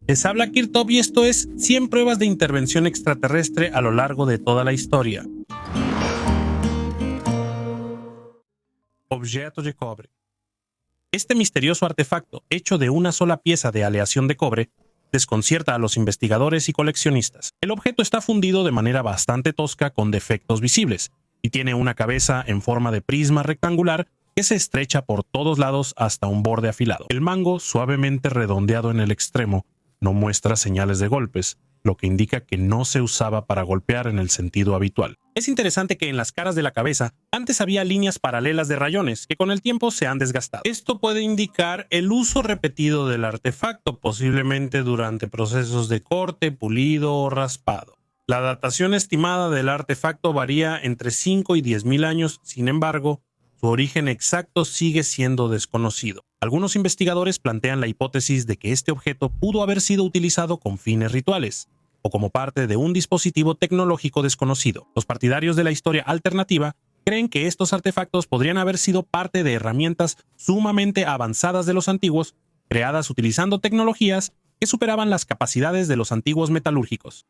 Les habla Kirtop y esto es 100 pruebas de intervención extraterrestre a lo largo de toda la historia. Objeto de cobre. Este misterioso artefacto, hecho de una sola pieza de aleación de cobre, desconcierta a los investigadores y coleccionistas. El objeto está fundido de manera bastante tosca con defectos visibles y tiene una cabeza en forma de prisma rectangular que se estrecha por todos lados hasta un borde afilado. El mango, suavemente redondeado en el extremo, no muestra señales de golpes, lo que indica que no se usaba para golpear en el sentido habitual. Es interesante que en las caras de la cabeza antes había líneas paralelas de rayones que con el tiempo se han desgastado. Esto puede indicar el uso repetido del artefacto, posiblemente durante procesos de corte, pulido o raspado. La datación estimada del artefacto varía entre 5 y 10.000 años, sin embargo, su origen exacto sigue siendo desconocido. Algunos investigadores plantean la hipótesis de que este objeto pudo haber sido utilizado con fines rituales, o como parte de un dispositivo tecnológico desconocido. Los partidarios de la historia alternativa creen que estos artefactos podrían haber sido parte de herramientas sumamente avanzadas de los antiguos, creadas utilizando tecnologías que superaban las capacidades de los antiguos metalúrgicos.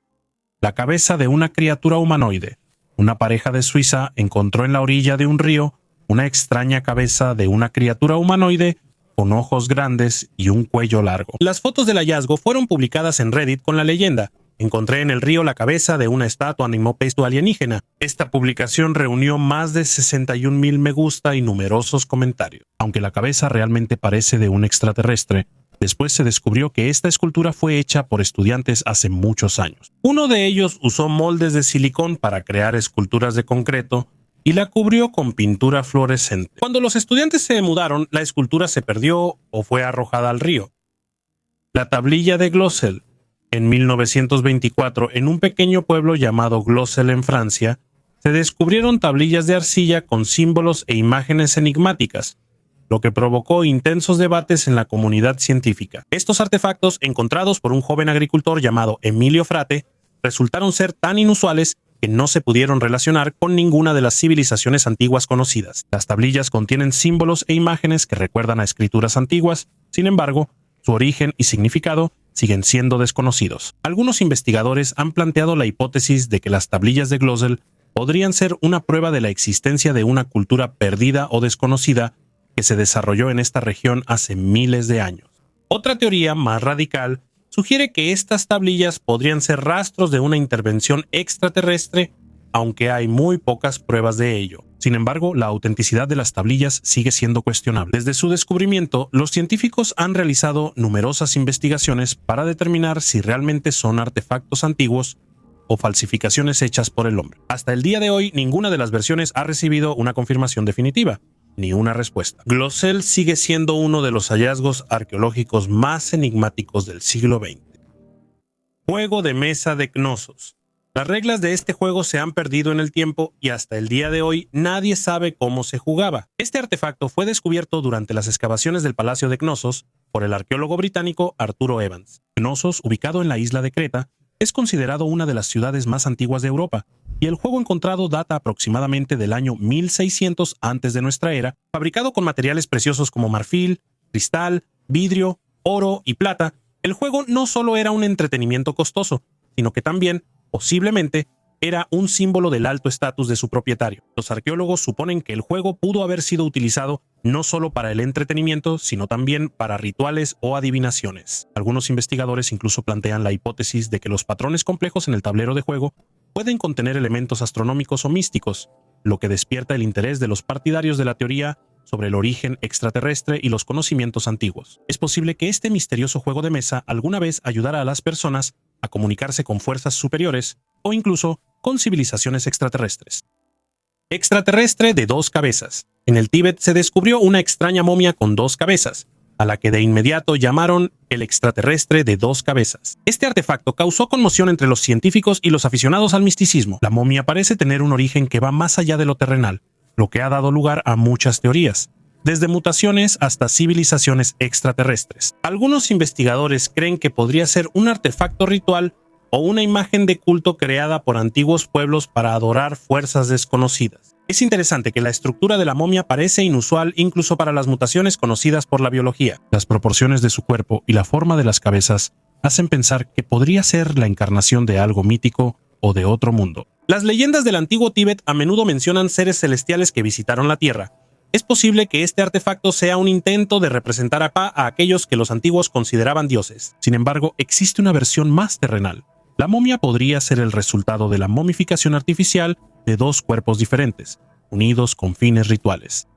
La cabeza de una criatura humanoide. Una pareja de Suiza encontró en la orilla de un río una extraña cabeza de una criatura humanoide con ojos grandes y un cuello largo. Las fotos del hallazgo fueron publicadas en Reddit con la leyenda: "Encontré en el río la cabeza de una estatua animopesto alienígena". Esta publicación reunió más de 61.000 me gusta y numerosos comentarios. Aunque la cabeza realmente parece de un extraterrestre, después se descubrió que esta escultura fue hecha por estudiantes hace muchos años. Uno de ellos usó moldes de silicón para crear esculturas de concreto y la cubrió con pintura fluorescente. Cuando los estudiantes se mudaron, la escultura se perdió o fue arrojada al río. La tablilla de Glosel. En 1924, en un pequeño pueblo llamado Glosel en Francia, se descubrieron tablillas de arcilla con símbolos e imágenes enigmáticas, lo que provocó intensos debates en la comunidad científica. Estos artefactos, encontrados por un joven agricultor llamado Emilio Frate, resultaron ser tan inusuales que no se pudieron relacionar con ninguna de las civilizaciones antiguas conocidas. Las tablillas contienen símbolos e imágenes que recuerdan a escrituras antiguas, sin embargo, su origen y significado siguen siendo desconocidos. Algunos investigadores han planteado la hipótesis de que las tablillas de Glosel podrían ser una prueba de la existencia de una cultura perdida o desconocida que se desarrolló en esta región hace miles de años. Otra teoría más radical sugiere que estas tablillas podrían ser rastros de una intervención extraterrestre, aunque hay muy pocas pruebas de ello. Sin embargo, la autenticidad de las tablillas sigue siendo cuestionable. Desde su descubrimiento, los científicos han realizado numerosas investigaciones para determinar si realmente son artefactos antiguos o falsificaciones hechas por el hombre. Hasta el día de hoy, ninguna de las versiones ha recibido una confirmación definitiva, ni una respuesta. Glosel sigue siendo uno de los hallazgos arqueológicos más enigmáticos del siglo XX. Juego de mesa de Knossos. Las reglas de este juego se han perdido en el tiempo y hasta el día de hoy nadie sabe cómo se jugaba. Este artefacto fue descubierto durante las excavaciones del Palacio de Knossos por el arqueólogo británico Arturo Evans. Knossos, ubicado en la isla de Creta, es considerado una de las ciudades más antiguas de Europa, y el juego encontrado data aproximadamente del año 1600 antes de nuestra era, fabricado con materiales preciosos como marfil, cristal, vidrio, oro y plata. El juego no solo era un entretenimiento costoso, sino que también, posiblemente, era un símbolo del alto estatus de su propietario. Los arqueólogos suponen que el juego pudo haber sido utilizado no solo para el entretenimiento, sino también para rituales o adivinaciones. Algunos investigadores incluso plantean la hipótesis de que los patrones complejos en el tablero de juego pueden contener elementos astronómicos o místicos, lo que despierta el interés de los partidarios de la teoría sobre el origen extraterrestre y los conocimientos antiguos. Es posible que este misterioso juego de mesa alguna vez ayudara a las personas a comunicarse con fuerzas superiores o incluso con civilizaciones extraterrestres. Extraterrestre de dos cabezas. En el Tíbet se descubrió una extraña momia con dos cabezas, a la que de inmediato llamaron el extraterrestre de dos cabezas. Este artefacto causó conmoción entre los científicos y los aficionados al misticismo. La momia parece tener un origen que va más allá de lo terrenal, lo que ha dado lugar a muchas teorías, desde mutaciones hasta civilizaciones extraterrestres. Algunos investigadores creen que podría ser un artefacto ritual o una imagen de culto creada por antiguos pueblos para adorar fuerzas desconocidas. Es interesante que la estructura de la momia parece inusual incluso para las mutaciones conocidas por la biología. Las proporciones de su cuerpo y la forma de las cabezas hacen pensar que podría ser la encarnación de algo mítico o de otro mundo. Las leyendas del antiguo Tíbet a menudo mencionan seres celestiales que visitaron la Tierra. Es posible que este artefacto sea un intento de representar a aquellos que los antiguos consideraban dioses. Sin embargo, existe una versión más terrenal. La momia podría ser el resultado de la momificación artificial de dos cuerpos diferentes, unidos con fines rituales.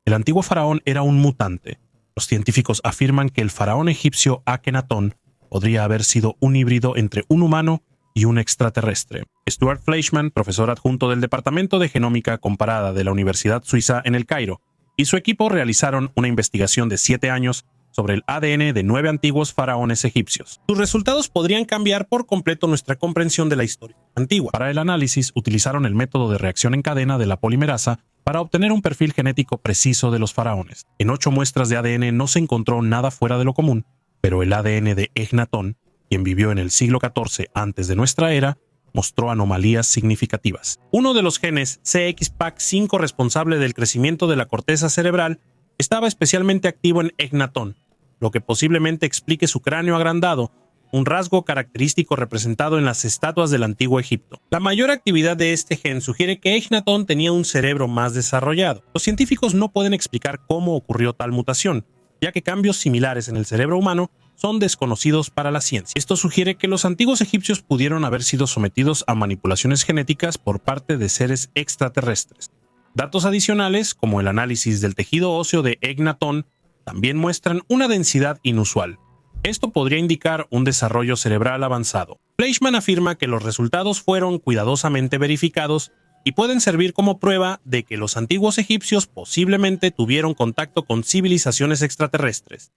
El antiguo faraón era un mutante. Los científicos afirman que el faraón egipcio Akenatón podría haber sido un híbrido entre un humano y un extraterrestre. Stuart Fleischmann, profesor adjunto del Departamento de Genómica Comparada de la Universidad Suiza en El Cairo, y su equipo realizaron una investigación de 7 años sobre el ADN de 9 antiguos faraones egipcios. Sus resultados podrían cambiar por completo nuestra comprensión de la historia antigua. Para el análisis, utilizaron el método de reacción en cadena de la polimerasa para obtener un perfil genético preciso de los faraones. En 8 muestras de ADN no se encontró nada fuera de lo común, pero el ADN de Ejnatón, quien vivió en el siglo XIV antes de nuestra era, mostró anomalías significativas. Uno de los genes CXPAC5 responsable del crecimiento de la corteza cerebral estaba especialmente activo en Ejnatón, lo que posiblemente explique su cráneo agrandado, un rasgo característico representado en las estatuas del antiguo Egipto. La mayor actividad de este gen sugiere que Ejnatón tenía un cerebro más desarrollado. Los científicos no pueden explicar cómo ocurrió tal mutación, ya que cambios similares en el cerebro humano son desconocidos para la ciencia. Esto sugiere que los antiguos egipcios pudieron haber sido sometidos a manipulaciones genéticas por parte de seres extraterrestres. Datos adicionales, como el análisis del tejido óseo de Ejnatón, también muestran una densidad inusual. Esto podría indicar un desarrollo cerebral avanzado. Fleischmann afirma que los resultados fueron cuidadosamente verificados y pueden servir como prueba de que los antiguos egipcios posiblemente tuvieron contacto con civilizaciones extraterrestres.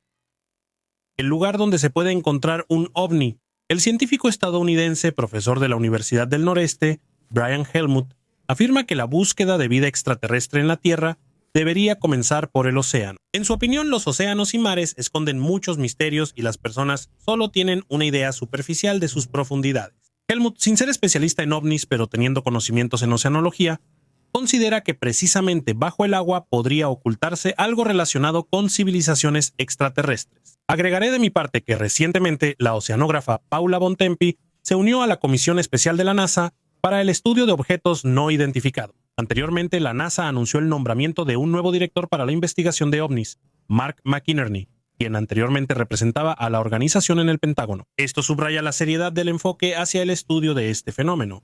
El lugar donde se puede encontrar un ovni. El científico estadounidense, profesor de la Universidad del Noreste, Brian Helmut, afirma que la búsqueda de vida extraterrestre en la Tierra debería comenzar por el océano. En su opinión, los océanos y mares esconden muchos misterios y las personas solo tienen una idea superficial de sus profundidades. Helmut, sin ser especialista en ovnis pero teniendo conocimientos en oceanología, considera que precisamente bajo el agua podría ocultarse algo relacionado con civilizaciones extraterrestres. Agregaré de mi parte que recientemente la oceanógrafa Paula Bontempi se unió a la Comisión Especial de la NASA para el estudio de objetos no identificados. Anteriormente, la NASA anunció el nombramiento de un nuevo director para la investigación de ovnis, Mark McInerney, quien anteriormente representaba a la organización en el Pentágono. Esto subraya la seriedad del enfoque hacia el estudio de este fenómeno.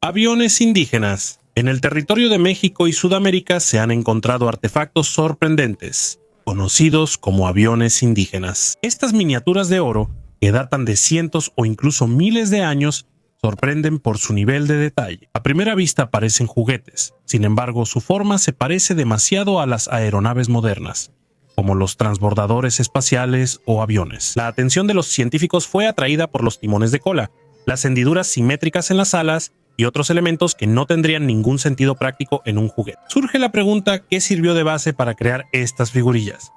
Aviones indígenas. En el territorio de México y Sudamérica se han encontrado artefactos sorprendentes, conocidos como aviones indígenas. Estas miniaturas de oro, que datan de cientos o incluso miles de años, sorprenden por su nivel de detalle. A primera vista parecen juguetes, sin embargo su forma se parece demasiado a las aeronaves modernas, como los transbordadores espaciales o aviones. La atención de los científicos fue atraída por los timones de cola, las hendiduras simétricas en las alas y otros elementos que no tendrían ningún sentido práctico en un juguete. Surge la pregunta, ¿qué sirvió de base para crear estas figurillas?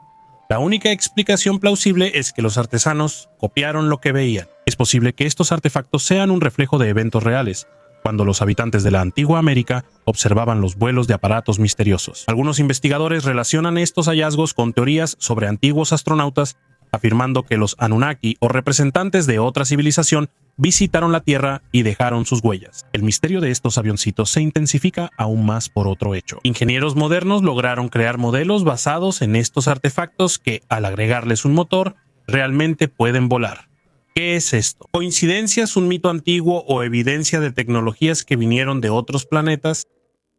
La única explicación plausible es que los artesanos copiaron lo que veían. Es posible que estos artefactos sean un reflejo de eventos reales, cuando los habitantes de la antigua América observaban los vuelos de aparatos misteriosos. Algunos investigadores relacionan estos hallazgos con teorías sobre antiguos astronautas, afirmando que los Anunnaki o representantes de otra civilización visitaron la Tierra y dejaron sus huellas. El misterio de estos avioncitos se intensifica aún más por otro hecho. Ingenieros modernos lograron crear modelos basados en estos artefactos que, al agregarles un motor, realmente pueden volar. ¿Qué es esto? ¿Coincidencias, un mito antiguo o evidencia de tecnologías que vinieron de otros planetas?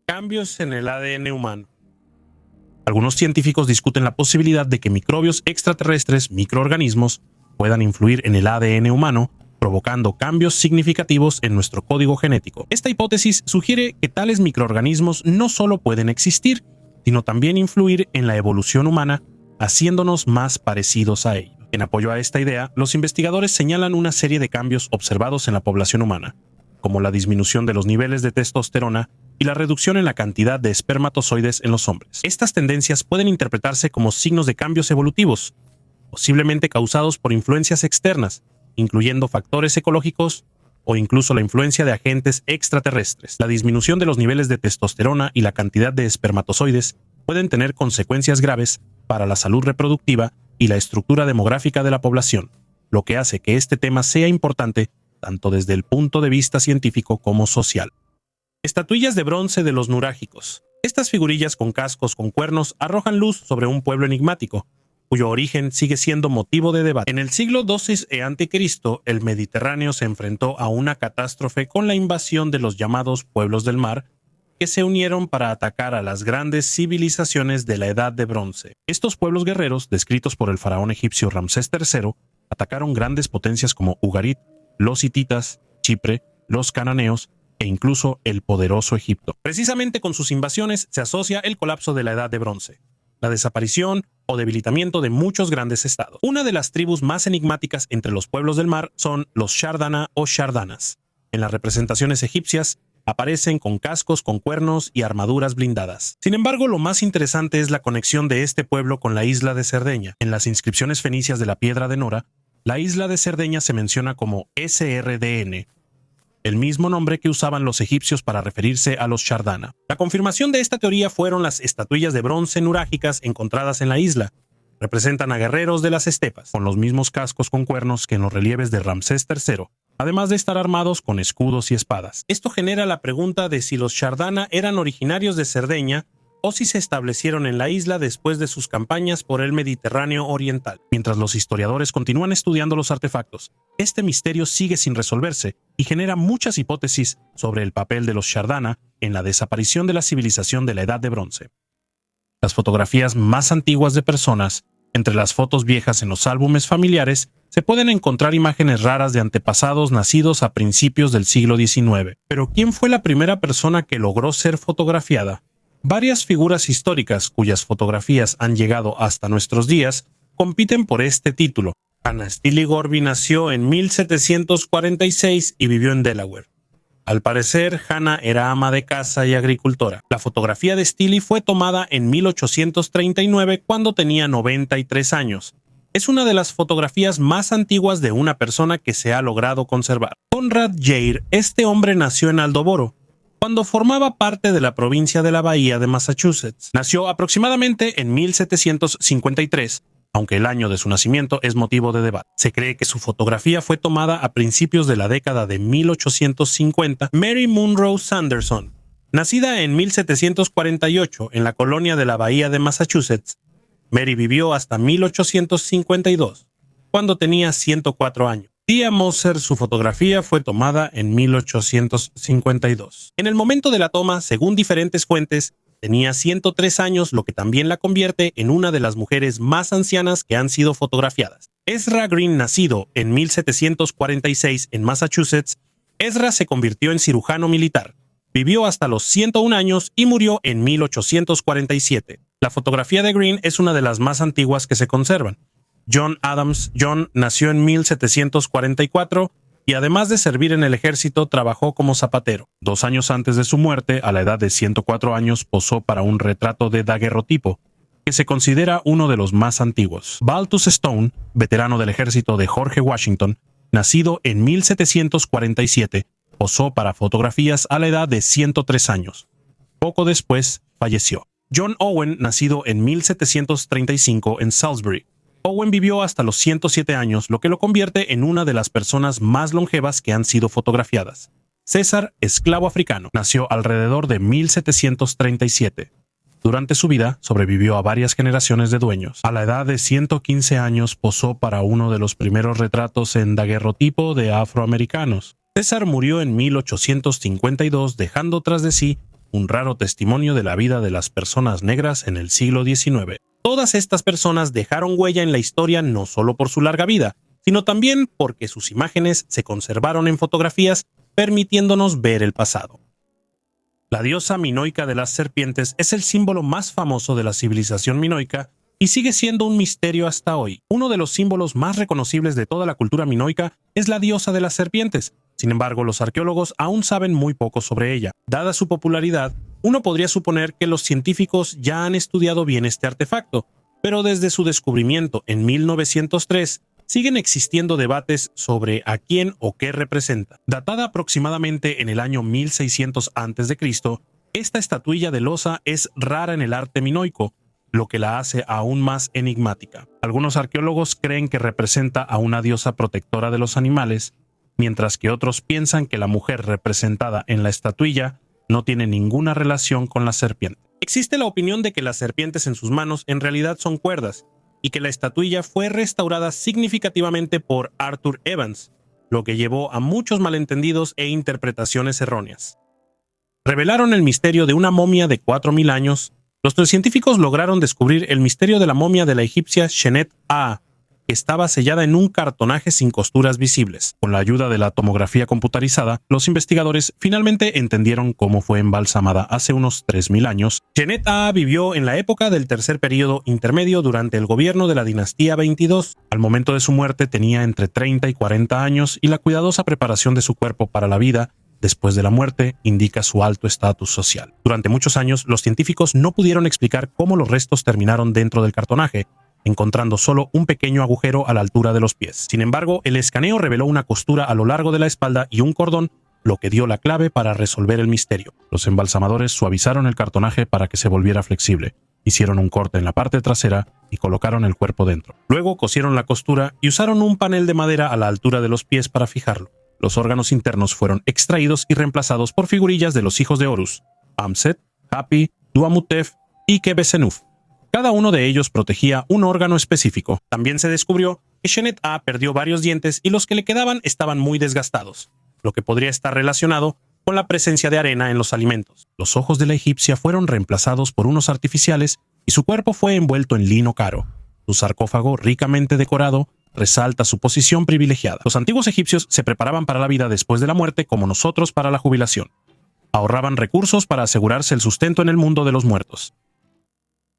Cambios en el ADN humano. Algunos científicos discuten la posibilidad de que microbios extraterrestres, microorganismos, puedan influir en el ADN humano, provocando cambios significativos en nuestro código genético. Esta hipótesis sugiere que tales microorganismos no solo pueden existir, sino también influir en la evolución humana, haciéndonos más parecidos a ellos. En apoyo a esta idea, los investigadores señalan una serie de cambios observados en la población humana, como la disminución de los niveles de testosterona y la reducción en la cantidad de espermatozoides en los hombres. Estas tendencias pueden interpretarse como signos de cambios evolutivos, posiblemente causados por influencias externas, incluyendo factores ecológicos o incluso la influencia de agentes extraterrestres. La disminución de los niveles de testosterona y la cantidad de espermatozoides pueden tener consecuencias graves para la salud reproductiva y la estructura demográfica de la población. lo que hace que este tema sea importante tanto desde el punto de vista científico como social. Estatuillas de bronce de los nurágicos. Estas figurillas con cascos con cuernos arrojan luz sobre un pueblo enigmático, cuyo origen sigue siendo motivo de debate. En el siglo XII a.C., el Mediterráneo se enfrentó a una catástrofe con la invasión de los llamados pueblos del mar, que se unieron para atacar a las grandes civilizaciones de la Edad de Bronce. Estos pueblos guerreros, descritos por el faraón egipcio Ramsés III, atacaron grandes potencias como Ugarit, los hititas, Chipre, los cananeos e incluso el poderoso Egipto. Precisamente con sus invasiones se asocia el colapso de la Edad de Bronce, la desaparición o debilitamiento de muchos grandes estados. Una de las tribus más enigmáticas entre los pueblos del mar son los Shardana o Shardanas. En las representaciones egipcias aparecen con cascos con cuernos y armaduras blindadas. Sin embargo, lo más interesante es la conexión de este pueblo con la isla de Cerdeña. En las inscripciones fenicias de la Piedra de Nora, la isla de Cerdeña se menciona como SRDN, el mismo nombre que usaban los egipcios para referirse a los Shardana. La confirmación de esta teoría fueron las estatuillas de bronce nurágicas encontradas en la isla. Representan a guerreros de las estepas, con los mismos cascos con cuernos que en los relieves de Ramsés III, además de estar armados con escudos y espadas. Esto genera la pregunta de si los Shardana eran originarios de Cerdeña o si se establecieron en la isla después de sus campañas por el Mediterráneo oriental. Mientras los historiadores continúan estudiando los artefactos, este misterio sigue sin resolverse y genera muchas hipótesis sobre el papel de los Shardana en la desaparición de la civilización de la Edad de Bronce. Las fotografías más antiguas de personas, entre las fotos viejas en los álbumes familiares, se pueden encontrar imágenes raras de antepasados nacidos a principios del siglo XIX. Pero ¿quién fue la primera persona que logró ser fotografiada? Varias figuras históricas cuyas fotografías han llegado hasta nuestros días compiten por este título. Hannah Steele Gorby nació en 1746 y vivió en Delaware. Al parecer, Hannah era ama de casa y agricultora. La fotografía de Steele fue tomada en 1839 cuando tenía 93 años. Es una de las fotografías más antiguas de una persona que se ha logrado conservar. Conrad Jair, este hombre nació en Aldoboro, cuando formaba parte de la provincia de la Bahía de Massachusetts. Nació aproximadamente en 1753, aunque el año de su nacimiento es motivo de debate. Se cree que su fotografía fue tomada a principios de la década de 1850. Mary Monroe Sanderson, nacida en 1748 en la colonia de la Bahía de Massachusetts, Mary vivió hasta 1852, cuando tenía 104 años. Tia Moser, su fotografía fue tomada en 1852. En el momento de la toma, según diferentes fuentes, tenía 103 años, lo que también la convierte en una de las mujeres más ancianas que han sido fotografiadas. Ezra Green, nacido en 1746 en Massachusetts, Ezra se convirtió en cirujano militar. Vivió hasta los 101 años y murió en 1847. La fotografía de Green es una de las más antiguas que se conservan. John Adams John nació en 1744 y además de servir en el ejército trabajó como zapatero. 2 años antes de su muerte, a la edad de 104 años, posó para un retrato de daguerrotipo, que se considera uno de los más antiguos. Baltus Stone, veterano del ejército de George Washington, nacido en 1747, posó para fotografías a la edad de 103 años. Poco después, falleció. John Owen, nacido en 1735 en Salisbury. Owen vivió hasta los 107 años, lo que lo convierte en una de las personas más longevas que han sido fotografiadas. César, esclavo africano, nació alrededor de 1737. Durante su vida, sobrevivió a varias generaciones de dueños. A la edad de 115 años, posó para uno de los primeros retratos en daguerrotipo de afroamericanos. César murió en 1852, dejando tras de sí un raro testimonio de la vida de las personas negras en el siglo XIX. Todas estas personas dejaron huella en la historia no solo por su larga vida, sino también porque sus imágenes se conservaron en fotografías, permitiéndonos ver el pasado. La diosa minoica de las serpientes es el símbolo más famoso de la civilización minoica y sigue siendo un misterio hasta hoy. Uno de los símbolos más reconocibles de toda la cultura minoica es la diosa de las serpientes. Sin embargo, los arqueólogos aún saben muy poco sobre ella. Dada su popularidad, uno podría suponer que los científicos ya han estudiado bien este artefacto, pero desde su descubrimiento en 1903, siguen existiendo debates sobre a quién o qué representa. Datada aproximadamente en el año 1600 a.C., esta estatuilla de losa es rara en el arte minoico lo que la hace aún más enigmática. Algunos arqueólogos creen que representa a una diosa protectora de los animales, mientras que otros piensan que la mujer representada en la estatuilla no tiene ninguna relación con la serpiente. Existe la opinión de que las serpientes en sus manos en realidad son cuerdas, y que la estatuilla fue restaurada significativamente por Arthur Evans, lo que llevó a muchos malentendidos e interpretaciones erróneas. Revelaron el misterio de una momia de 4000 años. Los científicos lograron descubrir el misterio de la momia de la egipcia Shenet A, que estaba sellada en un cartonaje sin costuras visibles. Con la ayuda de la tomografía computarizada, los investigadores finalmente entendieron cómo fue embalsamada hace unos 3000 años. Shenet A vivió en la época del tercer período intermedio durante el gobierno de la dinastía 22. Al momento de su muerte tenía entre 30 y 40 años y la cuidadosa preparación de su cuerpo para la vida después de la muerte indica su alto estatus social. Durante muchos años, los científicos no pudieron explicar cómo los restos terminaron dentro del cartonaje, encontrando solo un pequeño agujero a la altura de los pies. Sin embargo, el escaneo reveló una costura a lo largo de la espalda y un cordón, lo que dio la clave para resolver el misterio. Los embalsamadores suavizaron el cartonaje para que se volviera flexible, hicieron un corte en la parte trasera y colocaron el cuerpo dentro. Luego cosieron la costura y usaron un panel de madera a la altura de los pies para fijarlo. Los órganos internos fueron extraídos y reemplazados por figurillas de los hijos de Horus, Amset, Hapi, Duamutef y Quebesenuf. Cada uno de ellos protegía un órgano específico. También se descubrió que Shenet A perdió varios dientes y los que le quedaban estaban muy desgastados, lo que podría estar relacionado con la presencia de arena en los alimentos. Los ojos de la egipcia fueron reemplazados por unos artificiales y su cuerpo fue envuelto en lino caro. Su sarcófago, ricamente decorado, resalta su posición privilegiada. Los antiguos egipcios se preparaban para la vida después de la muerte como nosotros para la jubilación. Ahorraban recursos para asegurarse el sustento en el mundo de los muertos.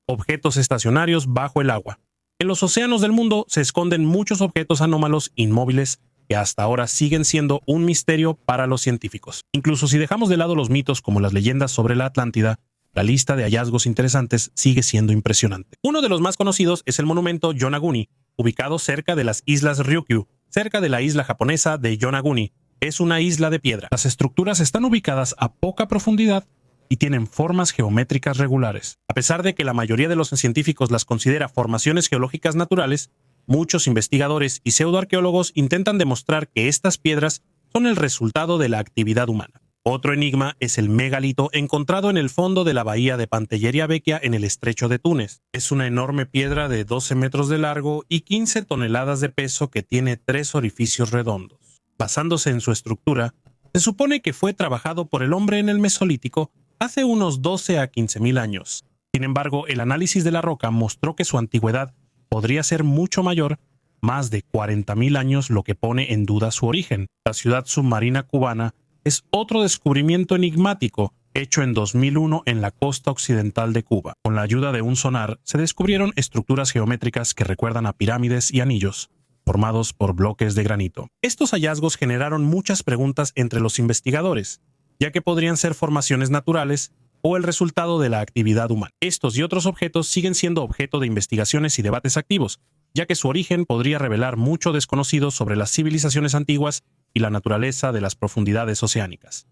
Objetos estacionarios bajo el agua. En los océanos del mundo se esconden muchos objetos anómalos inmóviles que hasta ahora siguen siendo un misterio para los científicos. Incluso si dejamos de lado los mitos como las leyendas sobre la Atlántida, la lista de hallazgos interesantes sigue siendo impresionante. Uno de los más conocidos es el monumento Yonaguni, ubicado cerca de las islas Ryukyu, cerca de la isla japonesa de Yonaguni. Es una isla de piedra. Las estructuras están ubicadas a poca profundidad y tienen formas geométricas regulares. A pesar de que la mayoría de los científicos las considera formaciones geológicas naturales, muchos investigadores y pseudoarqueólogos intentan demostrar que estas piedras son el resultado de la actividad humana. Otro enigma es el megalito encontrado en el fondo de la bahía de Pantelleria Vecchia en el estrecho de Túnez. Es una enorme piedra de 12 metros de largo y 15 toneladas de peso que tiene 3 orificios redondos. Basándose en su estructura, se supone que fue trabajado por el hombre en el Mesolítico hace unos 12 a 15.000 años. Sin embargo, el análisis de la roca mostró que su antigüedad podría ser mucho mayor, más de 40.000 años, lo que pone en duda su origen. La ciudad submarina cubana es otro descubrimiento enigmático hecho en 2001 en la costa occidental de Cuba. Con la ayuda de un sonar, se descubrieron estructuras geométricas que recuerdan a pirámides y anillos, formados por bloques de granito. Estos hallazgos generaron muchas preguntas entre los investigadores, ya que podrían ser formaciones naturales o el resultado de la actividad humana. Estos y otros objetos siguen siendo objeto de investigaciones y debates activos, ya que su origen podría revelar mucho desconocido sobre las civilizaciones antiguas y la naturaleza de las profundidades oceánicas.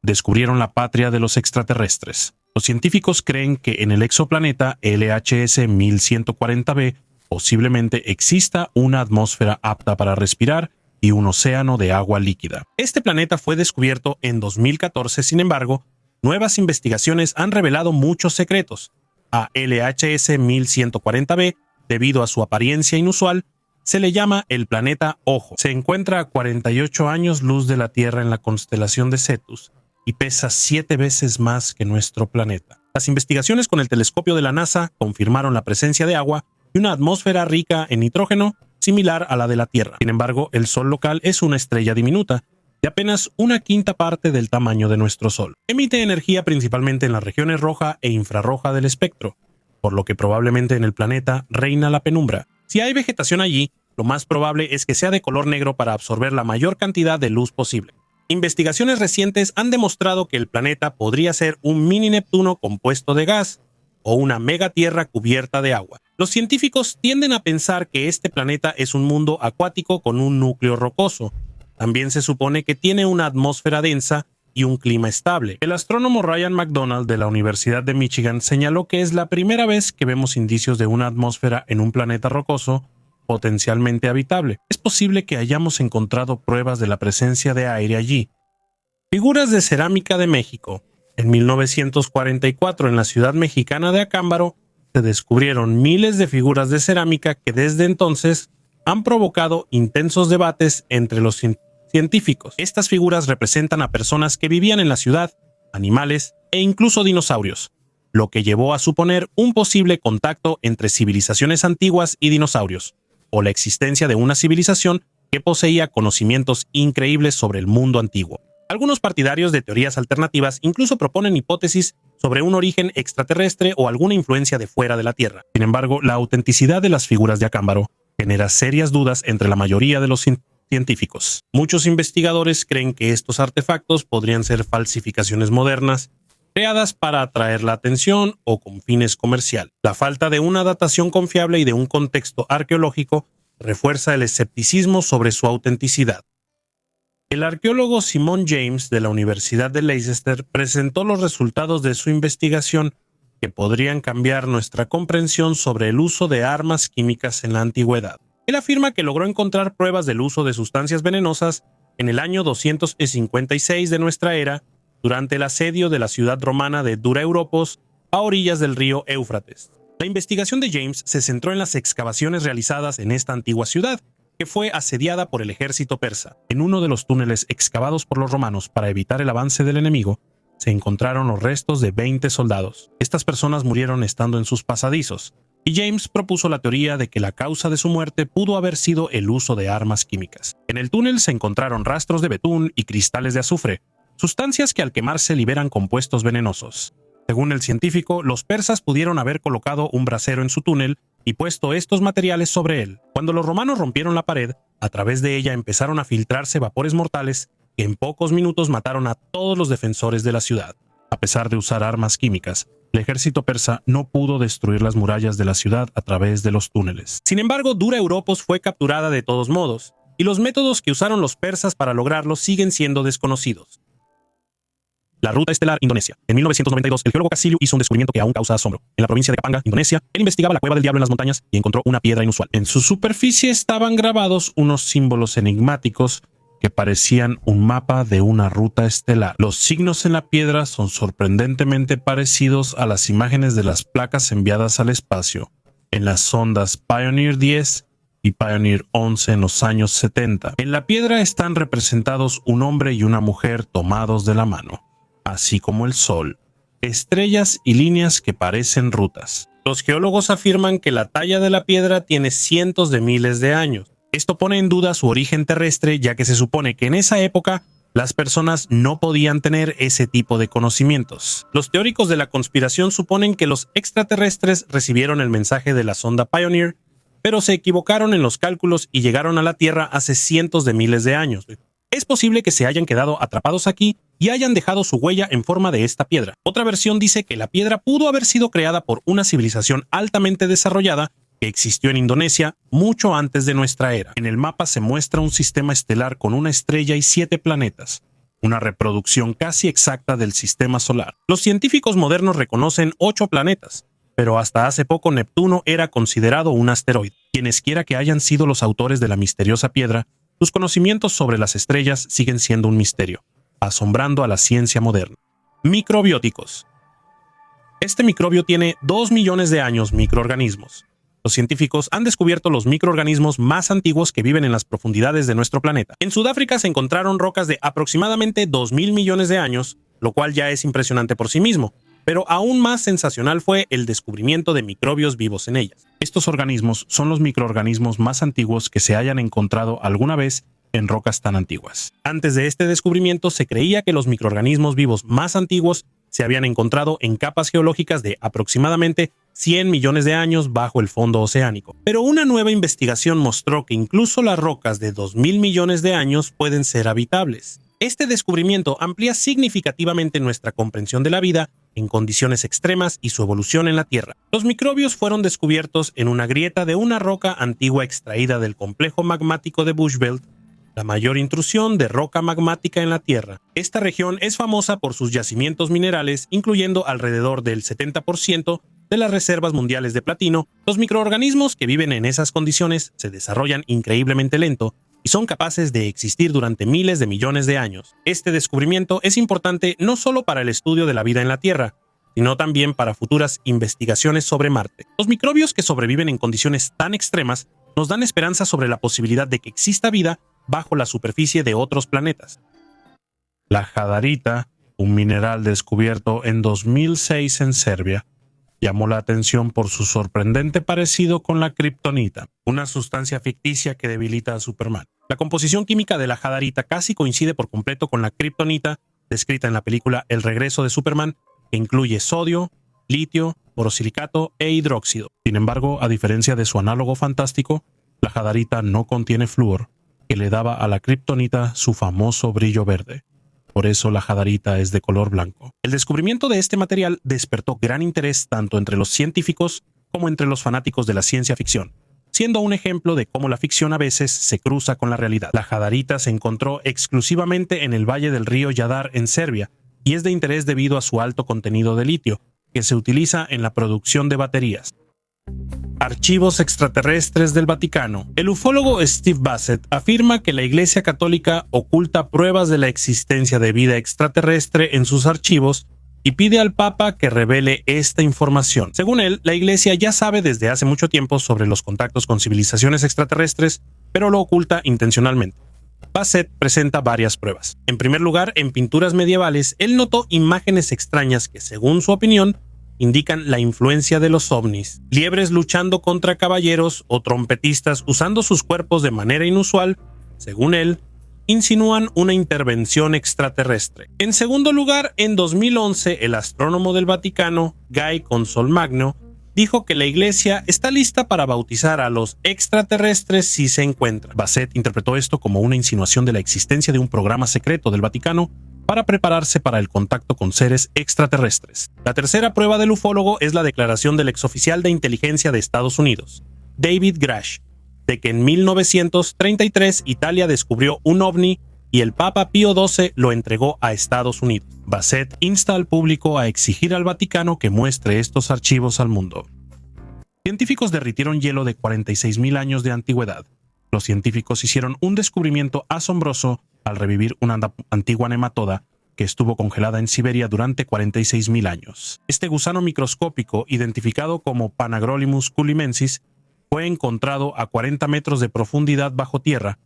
Descubrieron la patria de los extraterrestres. Los científicos creen que en el exoplaneta LHS 1140b posiblemente exista una atmósfera apta para respirar y un océano de agua líquida. Este planeta fue descubierto en 2014, sin embargo, nuevas investigaciones han revelado muchos secretos. A LHS 1140b, debido a su apariencia inusual, se le llama el planeta Ojo. Se encuentra a 48 años luz de la Tierra en la constelación de Cetus y pesa 7 veces más que nuestro planeta. Las investigaciones con el telescopio de la NASA confirmaron la presencia de agua y una atmósfera rica en nitrógeno similar a la de la Tierra. Sin embargo, el Sol local es una estrella diminuta, de apenas 1/5 parte del tamaño de nuestro Sol. Emite energía principalmente en las regiones roja e infrarroja del espectro, por lo que probablemente en el planeta reina la penumbra. Si hay vegetación allí, lo más probable es que sea de color negro para absorber la mayor cantidad de luz posible. Investigaciones recientes han demostrado que el planeta podría ser un mini Neptuno compuesto de gas o una megatierra cubierta de agua. Los científicos tienden a pensar que este planeta es un mundo acuático con un núcleo rocoso. También se supone que tiene una atmósfera densa y un clima estable. El astrónomo Ryan McDonald de la Universidad de Michigan señaló que es la primera vez que vemos indicios de una atmósfera en un planeta rocoso potencialmente habitable. Es posible que hayamos encontrado pruebas de la presencia de aire allí. Figuras de cerámica de México. En 1944, en la ciudad mexicana de Acámbaro, se descubrieron miles de figuras de cerámica que desde entonces han provocado intensos debates entre los científicos. Estas figuras representan a personas que vivían en la ciudad, animales e incluso dinosaurios, lo que llevó a suponer un posible contacto entre civilizaciones antiguas y dinosaurios, o la existencia de una civilización que poseía conocimientos increíbles sobre el mundo antiguo. Algunos partidarios de teorías alternativas incluso proponen hipótesis sobre un origen extraterrestre o alguna influencia de fuera de la Tierra. Sin embargo, la autenticidad de las figuras de Acámbaro genera serias dudas entre la mayoría de los científicos. Muchos investigadores creen que estos artefactos podrían ser falsificaciones modernas, creadas para atraer la atención o con fines comerciales. La falta de una datación confiable y de un contexto arqueológico refuerza el escepticismo sobre su autenticidad. El arqueólogo Simon James de la Universidad de Leicester presentó los resultados de su investigación que podrían cambiar nuestra comprensión sobre el uso de armas químicas en la antigüedad. Él afirma que logró encontrar pruebas del uso de sustancias venenosas en el año 256 de nuestra era, durante el asedio de la ciudad romana de Dura Europos a orillas del río Éufrates. La investigación de James se centró en las excavaciones realizadas en esta antigua ciudad, que fue asediada por el ejército persa. En uno de los túneles excavados por los romanos para evitar el avance del enemigo, se encontraron los restos de 20 soldados. Estas personas murieron estando en sus pasadizos, y James propuso la teoría de que la causa de su muerte pudo haber sido el uso de armas químicas. En el túnel se encontraron rastros de betún y cristales de azufre, sustancias que al quemarse liberan compuestos venenosos. Según el científico, los persas pudieron haber colocado un brasero en su túnel y puesto estos materiales sobre él. Cuando los romanos rompieron la pared, a través de ella empezaron a filtrarse vapores mortales que en pocos minutos mataron a todos los defensores de la ciudad. A pesar de usar armas químicas, el ejército persa no pudo destruir las murallas de la ciudad a través de los túneles. Sin embargo, Dura Europos fue capturada de todos modos, y los métodos que usaron los persas para lograrlo siguen siendo desconocidos. La ruta estelar Indonesia. En 1992, el geólogo Casilio hizo un descubrimiento que aún causa asombro. En la provincia de Kapanga, Indonesia, él investigaba la cueva del diablo en las montañas y encontró una piedra inusual. En su superficie estaban grabados unos símbolos enigmáticos que parecían un mapa de una ruta estelar. Los signos en la piedra son sorprendentemente parecidos a las imágenes de las placas enviadas al espacio en las sondas Pioneer 10 y Pioneer 11 en los años 70. En la piedra están representados un hombre y una mujer tomados de la mano, así como el sol, estrellas y líneas que parecen rutas. Los geólogos afirman que la talla de la piedra tiene cientos de miles de años. Esto pone en duda su origen terrestre, ya que se supone que en esa época las personas no podían tener ese tipo de conocimientos. Los teóricos de la conspiración suponen que los extraterrestres recibieron el mensaje de la sonda Pioneer, pero se equivocaron en los cálculos y llegaron a la Tierra hace cientos de miles de años. Es posible que se hayan quedado atrapados aquí y hayan dejado su huella en forma de esta piedra. Otra versión dice que la piedra pudo haber sido creada por una civilización altamente desarrollada que existió en Indonesia mucho antes de nuestra era. En el mapa se muestra un sistema estelar con una estrella y 7 planetas, una reproducción casi exacta del sistema solar. Los científicos modernos reconocen 8 planetas, pero hasta hace poco Neptuno era considerado un asteroide. Quienesquiera que hayan sido los autores de la misteriosa piedra, sus conocimientos sobre las estrellas siguen siendo un misterio, asombrando a la ciencia moderna. Microbióticos. Este microbio tiene 2 millones de años microorganismos. Los científicos han descubierto los microorganismos más antiguos que viven en las profundidades de nuestro planeta. En Sudáfrica se encontraron rocas de aproximadamente 2.000 millones de años, lo cual ya es impresionante por sí mismo, pero aún más sensacional fue el descubrimiento de microbios vivos en ellas. Estos organismos son los microorganismos más antiguos que se hayan encontrado alguna vez en rocas tan antiguas. Antes de este descubrimiento se creía que los microorganismos vivos más antiguos se habían encontrado en capas geológicas de aproximadamente 100 millones de años bajo el fondo oceánico. Pero una nueva investigación mostró que incluso las rocas de 2.000 millones de años pueden ser habitables. Este descubrimiento amplía significativamente nuestra comprensión de la vida en condiciones extremas y su evolución en la Tierra. Los microbios fueron descubiertos en una grieta de una roca antigua extraída del complejo magmático de Bushveld, la mayor intrusión de roca magmática en la Tierra. Esta región es famosa por sus yacimientos minerales, incluyendo alrededor del 70% de las reservas mundiales de platino. Los microorganismos que viven en esas condiciones se desarrollan increíblemente lento y son capaces de existir durante miles de millones de años. Este descubrimiento es importante no solo para el estudio de la vida en la Tierra, sino también para futuras investigaciones sobre Marte. Los microbios que sobreviven en condiciones tan extremas nos dan esperanza sobre la posibilidad de que exista vida bajo la superficie de otros planetas. La jadarita, un mineral descubierto en 2006 en Serbia, llamó la atención por su sorprendente parecido con la kriptonita, una sustancia ficticia que debilita a Superman. La composición química de la jadarita casi coincide por completo con la kriptonita descrita en la película El regreso de Superman, que incluye sodio, litio, borosilicato e hidróxido. Sin embargo, a diferencia de su análogo fantástico, la jadarita no contiene flúor, que le daba a la kriptonita su famoso brillo verde. Por eso la jadarita es de color blanco. El descubrimiento de este material despertó gran interés tanto entre los científicos como entre los fanáticos de la ciencia ficción, siendo un ejemplo de cómo la ficción a veces se cruza con la realidad. La jadarita se encontró exclusivamente en el valle del río Jadar en Serbia y es de interés debido a su alto contenido de litio, que se utiliza en la producción de baterías. Archivos extraterrestres del Vaticano. El ufólogo Steve Bassett afirma que la Iglesia Católica oculta pruebas de la existencia de vida extraterrestre en sus archivos y pide al Papa que revele esta información. Según él, la Iglesia ya sabe desde hace mucho tiempo sobre los contactos con civilizaciones extraterrestres, pero lo oculta intencionalmente. Bassett presenta varias pruebas. En primer lugar, en pinturas medievales, él notó imágenes extrañas que, según su opinión, indican la influencia de los ovnis. Liebres luchando contra caballeros o trompetistas usando sus cuerpos de manera inusual, según él, insinúan una intervención extraterrestre. En segundo lugar, en 2011, el astrónomo del Vaticano, Guy Consolmagno, dijo que la Iglesia está lista para bautizar a los extraterrestres si se encuentran. Bassett interpretó esto como una insinuación de la existencia de un programa secreto del Vaticano para prepararse para el contacto con seres extraterrestres. La tercera prueba del ufólogo es la declaración del exoficial de inteligencia de Estados Unidos, David Grush, de que en 1933 Italia descubrió un ovni y el Papa Pío XII lo entregó a Estados Unidos. Bassett insta al público a exigir al Vaticano que muestre estos archivos al mundo. Científicos derritieron hielo de 46.000 años de antigüedad. Los científicos hicieron un descubrimiento asombroso al revivir una antigua nematoda que estuvo congelada en Siberia durante 46.000 años. Este gusano microscópico, identificado como Panagrolimus culimensis, fue encontrado a 40 metros de profundidad bajo tierra,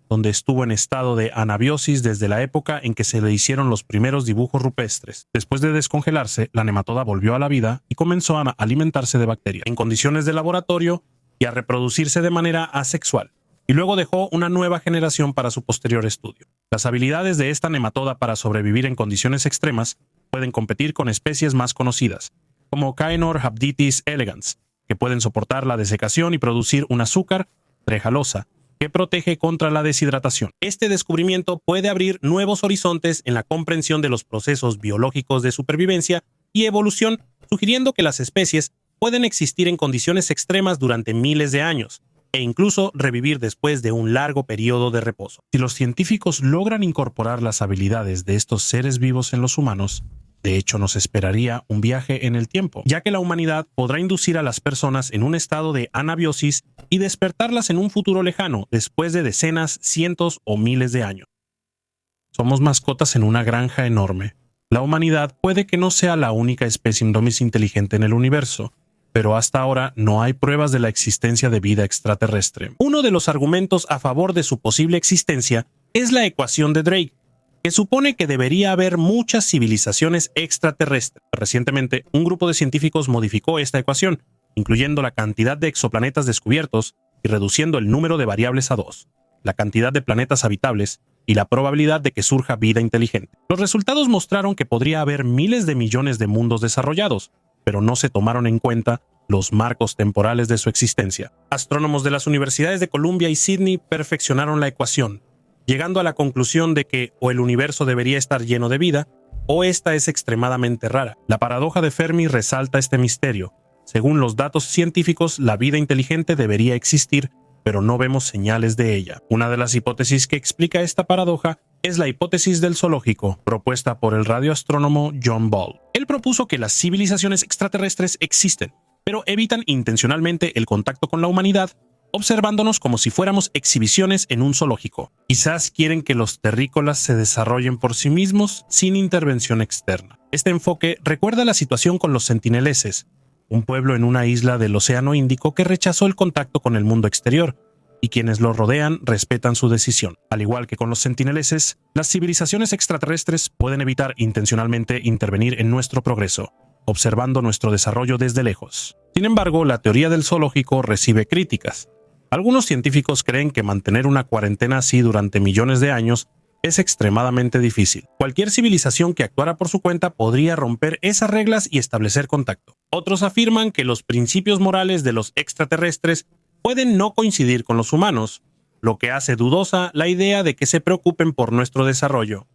donde estuvo en estado de anabiosis desde la época en que se le hicieron los primeros dibujos rupestres. Después de descongelarse, la nematoda volvió a la vida y comenzó a alimentarse de bacterias en condiciones de laboratorio y a reproducirse de manera asexual, y luego dejó una nueva generación para su posterior estudio. Las habilidades de esta nematoda para sobrevivir en condiciones extremas pueden competir con especies más conocidas, como Caenor habditis elegans, que pueden soportar la desecación y producir un azúcar trejalosa que protege contra la deshidratación. Este descubrimiento puede abrir nuevos horizontes en la comprensión de los procesos biológicos de supervivencia y evolución, sugiriendo que las especies pueden existir en condiciones extremas durante miles de años e incluso revivir después de un largo periodo de reposo. Si los científicos logran incorporar las habilidades de estos seres vivos en los humanos, de hecho nos esperaría un viaje en el tiempo, ya que la humanidad podrá inducir a las personas en un estado de anabiosis y despertarlas en un futuro lejano, después de decenas, cientos o miles de años. Somos mascotas en una granja enorme. La humanidad puede que no sea la única especie inteligente en el universo, pero hasta ahora no hay pruebas de la existencia de vida extraterrestre. Uno de los argumentos a favor de su posible existencia es la ecuación de Drake, que supone que debería haber muchas civilizaciones extraterrestres. Recientemente, un grupo de científicos modificó esta ecuación, incluyendo la cantidad de exoplanetas descubiertos y reduciendo el número de variables a 2, la cantidad de planetas habitables y la probabilidad de que surja vida inteligente. Los resultados mostraron que podría haber miles de millones de mundos desarrollados, pero no se tomaron en cuenta los marcos temporales de su existencia. Astrónomos de las universidades de Columbia y Sydney perfeccionaron la ecuación, llegando a la conclusión de que o el universo debería estar lleno de vida, o esta es extremadamente rara. La paradoja de Fermi resalta este misterio. Según los datos científicos, la vida inteligente debería existir pero no vemos señales de ella. Una de las hipótesis que explica esta paradoja es la hipótesis del zoológico, propuesta por el radioastrónomo John Ball. Él propuso que las civilizaciones extraterrestres existen, pero evitan intencionalmente el contacto con la humanidad, observándonos como si fuéramos exhibiciones en un zoológico. Quizás quieren que los terrícolas se desarrollen por sí mismos sin intervención externa. Este enfoque recuerda la situación con los sentineleses, un pueblo en una isla del Océano Índico que rechazó el contacto con el mundo exterior, y quienes lo rodean respetan su decisión. Al igual que con los sentineleses, las civilizaciones extraterrestres pueden evitar intencionalmente intervenir en nuestro progreso, observando nuestro desarrollo desde lejos. Sin embargo, la teoría del zoológico recibe críticas. Algunos científicos creen que mantener una cuarentena así durante millones de años es extremadamente difícil. Cualquier civilización que actuara por su cuenta podría romper esas reglas y establecer contacto. Otros afirman que los principios morales de los extraterrestres pueden no coincidir con los humanos, lo que hace dudosa la idea de que se preocupen por nuestro desarrollo.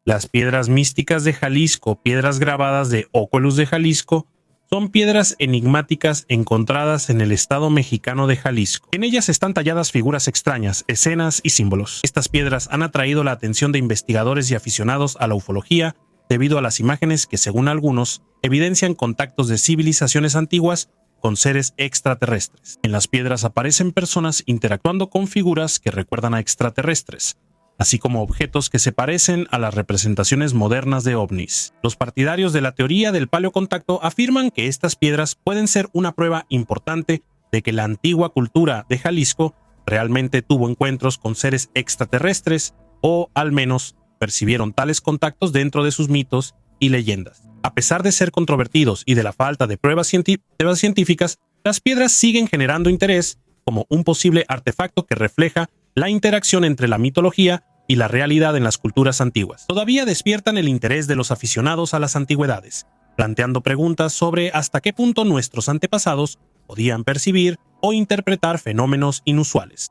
Las piedras místicas de Jalisco, piedras grabadas de Ocolus de Jalisco, son piedras enigmáticas encontradas en el estado mexicano de Jalisco. En ellas están talladas figuras extrañas, escenas y símbolos. Estas piedras han atraído la atención de investigadores y aficionados a la ufología debido a las imágenes que, según algunos, evidencian contactos de civilizaciones antiguas con seres extraterrestres. En las piedras aparecen personas interactuando con figuras que recuerdan a extraterrestres, así como objetos que se parecen a las representaciones modernas de ovnis. Los partidarios de la teoría del paleocontacto afirman que estas piedras pueden ser una prueba importante de que la antigua cultura de Jalisco realmente tuvo encuentros con seres extraterrestres, o al menos percibieron tales contactos dentro de sus mitos y leyendas. A pesar de ser controvertidos y de la falta de pruebas científicas, las piedras siguen generando interés como un posible artefacto que refleja la interacción entre la mitología y la realidad en las culturas antiguas. Todavía despiertan el interés de los aficionados a las antigüedades, planteando preguntas sobre hasta qué punto nuestros antepasados podían percibir o interpretar fenómenos inusuales.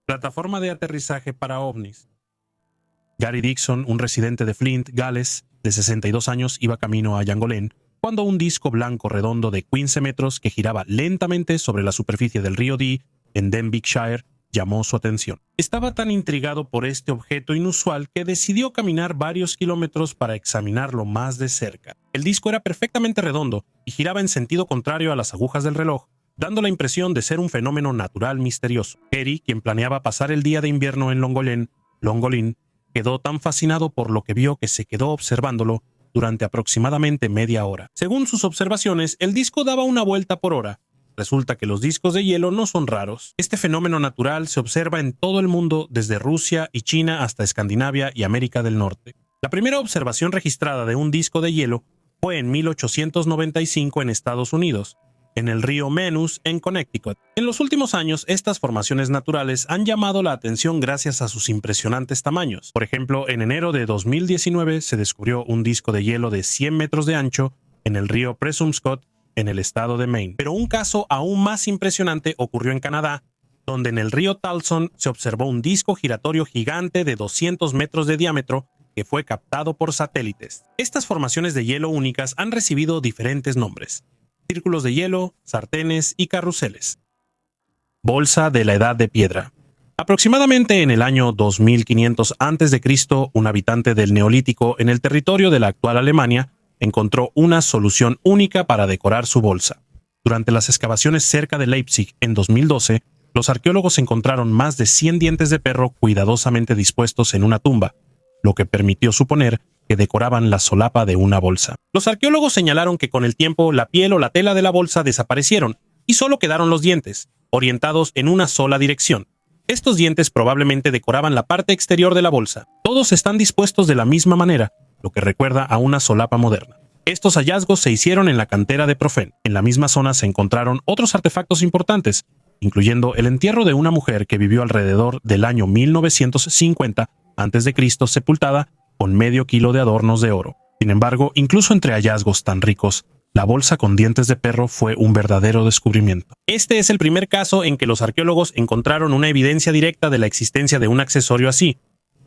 Plataforma de aterrizaje para ovnis. Gary Dixon, un residente de Flint, Gales, de 62 años, iba camino a Llangolén cuando un disco blanco redondo de 15 metros que giraba lentamente sobre la superficie del río Dee, en Denbighshire, llamó su atención. Estaba tan intrigado por este objeto inusual que decidió caminar varios kilómetros para examinarlo más de cerca. El disco era perfectamente redondo y giraba en sentido contrario a las agujas del reloj, dando la impresión de ser un fenómeno natural misterioso. Gary, quien planeaba pasar el día de invierno en Longolin, quedó tan fascinado por lo que vio que se quedó observándolo durante aproximadamente media hora. Según sus observaciones, el disco daba una vuelta por hora. Resulta que los discos de hielo no son raros. Este fenómeno natural se observa en todo el mundo, desde Rusia y China hasta Escandinavia y América del Norte. La primera observación registrada de un disco de hielo fue en 1895 en Estados Unidos, en el río Menus, en Connecticut. En los últimos años, estas formaciones naturales han llamado la atención gracias a sus impresionantes tamaños. Por ejemplo, en enero de 2019 se descubrió un disco de hielo de 100 metros de ancho en el río Presumpscot, en el estado de Maine. Pero un caso aún más impresionante ocurrió en Canadá, donde en el río Talson se observó un disco giratorio gigante de 200 metros de diámetro que fue captado por satélites. Estas formaciones de hielo únicas han recibido diferentes nombres: círculos de hielo, sartenes y carruseles. Bolsa de la Edad de Piedra. Aproximadamente en el año 2500 a.C., un habitante del Neolítico en el territorio de la actual Alemania encontró una solución única para decorar su bolsa. Durante las excavaciones cerca de Leipzig en 2012, los arqueólogos encontraron más de 100 dientes de perro cuidadosamente dispuestos en una tumba, lo que permitió suponer que decoraban la solapa de una bolsa. Los arqueólogos señalaron que con el tiempo la piel o la tela de la bolsa desaparecieron y solo quedaron los dientes, orientados en una sola dirección. Estos dientes probablemente decoraban la parte exterior de la bolsa. Todos están dispuestos de la misma manera, lo que recuerda a una solapa moderna. Estos hallazgos se hicieron en la cantera de Profen. En la misma zona se encontraron otros artefactos importantes, incluyendo el entierro de una mujer que vivió alrededor del año 1950 a.C., sepultada con medio kilo de adornos de oro. Sin embargo, incluso entre hallazgos tan ricos, la bolsa con dientes de perro fue un verdadero descubrimiento. Este es el primer caso en que los arqueólogos encontraron una evidencia directa de la existencia de un accesorio así.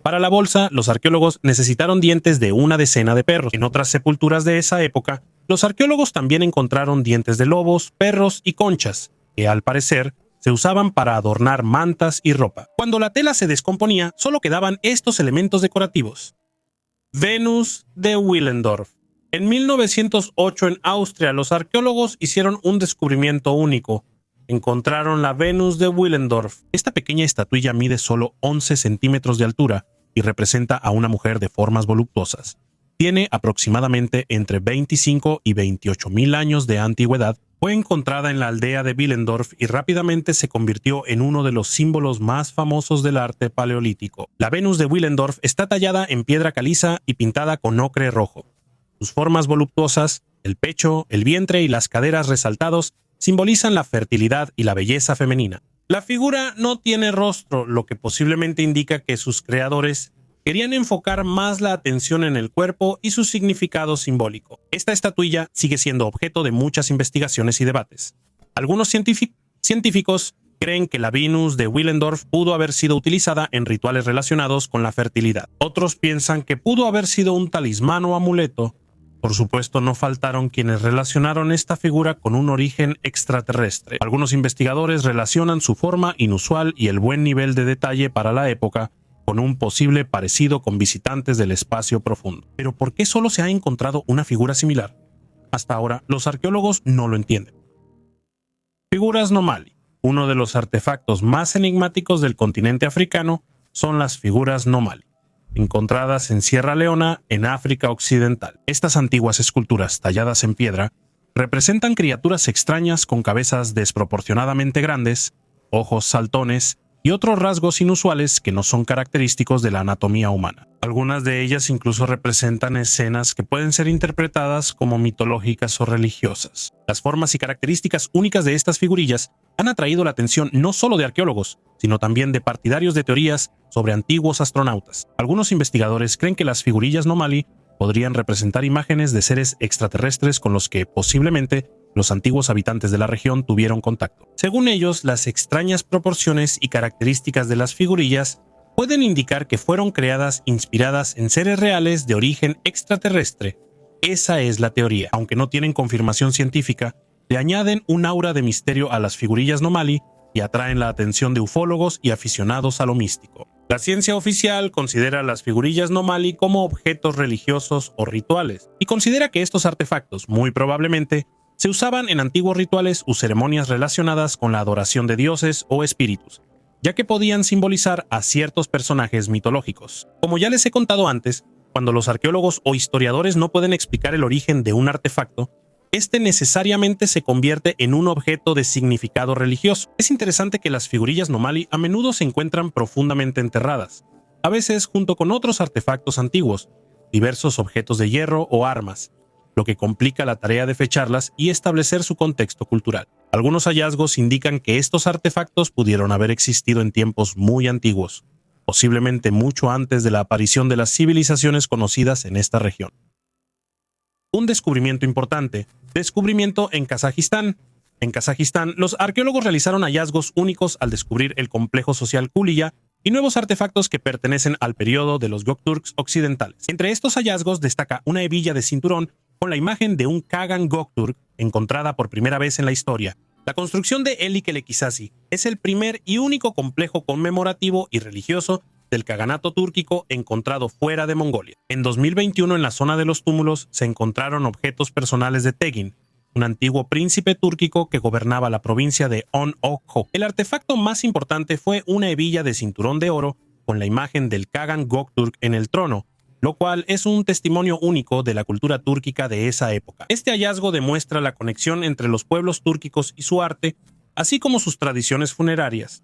Para la bolsa, los arqueólogos necesitaron dientes de una decena de perros. En otras sepulturas de esa época, los arqueólogos también encontraron dientes de lobos, perros y conchas, que al parecer se usaban para adornar mantas y ropa. Cuando la tela se descomponía, solo quedaban estos elementos decorativos. Venus de Willendorf. En 1908 en Austria, los arqueólogos hicieron un descubrimiento único. Encontraron la Venus de Willendorf. Esta pequeña estatuilla mide solo 11 centímetros de altura y representa a una mujer de formas voluptuosas. Tiene aproximadamente entre 25 y 28 mil años de antigüedad. Fue encontrada en la aldea de Willendorf y rápidamente se convirtió en uno de los símbolos más famosos del arte paleolítico. La Venus de Willendorf está tallada en piedra caliza y pintada con ocre rojo. Sus formas voluptuosas, el pecho, el vientre y las caderas resaltados simbolizan la fertilidad y la belleza femenina. La figura no tiene rostro, lo que posiblemente indica que sus creadores querían enfocar más la atención en el cuerpo y su significado simbólico. Esta estatuilla sigue siendo objeto de muchas investigaciones y debates. Algunos científicos creen que la Venus de Willendorf pudo haber sido utilizada en rituales relacionados con la fertilidad. Otros piensan que pudo haber sido un talismán o amuleto. Por supuesto, no faltaron quienes relacionaron esta figura con un origen extraterrestre. Algunos investigadores relacionan su forma inusual y el buen nivel de detalle para la época con un posible parecido con visitantes del espacio profundo. Pero ¿por qué solo se ha encontrado una figura similar? Hasta ahora, los arqueólogos no lo entienden. Figuras Nomali. Uno de los artefactos más enigmáticos del continente africano son las figuras Nomali, encontradas en Sierra Leona, en África Occidental. Estas antiguas esculturas talladas en piedra representan criaturas extrañas con cabezas desproporcionadamente grandes, ojos saltones y otros rasgos inusuales que no son característicos de la anatomía humana. Algunas de ellas incluso representan escenas que pueden ser interpretadas como mitológicas o religiosas. Las formas y características únicas de estas figurillas han atraído la atención no solo de arqueólogos, sino también de partidarios de teorías sobre antiguos astronautas. Algunos investigadores creen que las figurillas Nomali podrían representar imágenes de seres extraterrestres con los que posiblemente los antiguos habitantes de la región tuvieron contacto. Según ellos, las extrañas proporciones y características de las figurillas pueden indicar que fueron creadas inspiradas en seres reales de origen extraterrestre. Esa es la teoría. Aunque no tienen confirmación científica, le añaden un aura de misterio a las figurillas Nomali y atraen la atención de ufólogos y aficionados a lo místico. La ciencia oficial considera las figurillas Nomali como objetos religiosos o rituales y considera que estos artefactos, muy probablemente, se usaban en antiguos rituales o ceremonias relacionadas con la adoración de dioses o espíritus, ya que podían simbolizar a ciertos personajes mitológicos. Como ya les he contado antes, cuando los arqueólogos o historiadores no pueden explicar el origen de un artefacto, este necesariamente se convierte en un objeto de significado religioso. Es interesante que las figurillas Nomali a menudo se encuentran profundamente enterradas, a veces junto con otros artefactos antiguos, diversos objetos de hierro o armas, lo que complica la tarea de fecharlas y establecer su contexto cultural. Algunos hallazgos indican que estos artefactos pudieron haber existido en tiempos muy antiguos, posiblemente mucho antes de la aparición de las civilizaciones conocidas en esta región. Un descubrimiento importante. Descubrimiento en Kazajistán. En Kazajistán, los arqueólogos realizaron hallazgos únicos al descubrir el complejo social Kuliya y nuevos artefactos que pertenecen al periodo de los Gökturks occidentales. Entre estos hallazgos destaca una hebilla de cinturón con la imagen de un Kagan Gökturk encontrada por primera vez en la historia. La construcción de Elik-el-Ekisasi es el primer y único complejo conmemorativo y religioso del Kaganato túrquico encontrado fuera de Mongolia. En 2021, en la zona de los túmulos, se encontraron objetos personales de Tegin, un antiguo príncipe túrquico que gobernaba la provincia de On-ok-ho. El artefacto más importante fue una hebilla de cinturón de oro con la imagen del Kagan Gökturk en el trono, lo cual es un testimonio único de la cultura túrquica de esa época. Este hallazgo demuestra la conexión entre los pueblos túrquicos y su arte, así como sus tradiciones funerarias.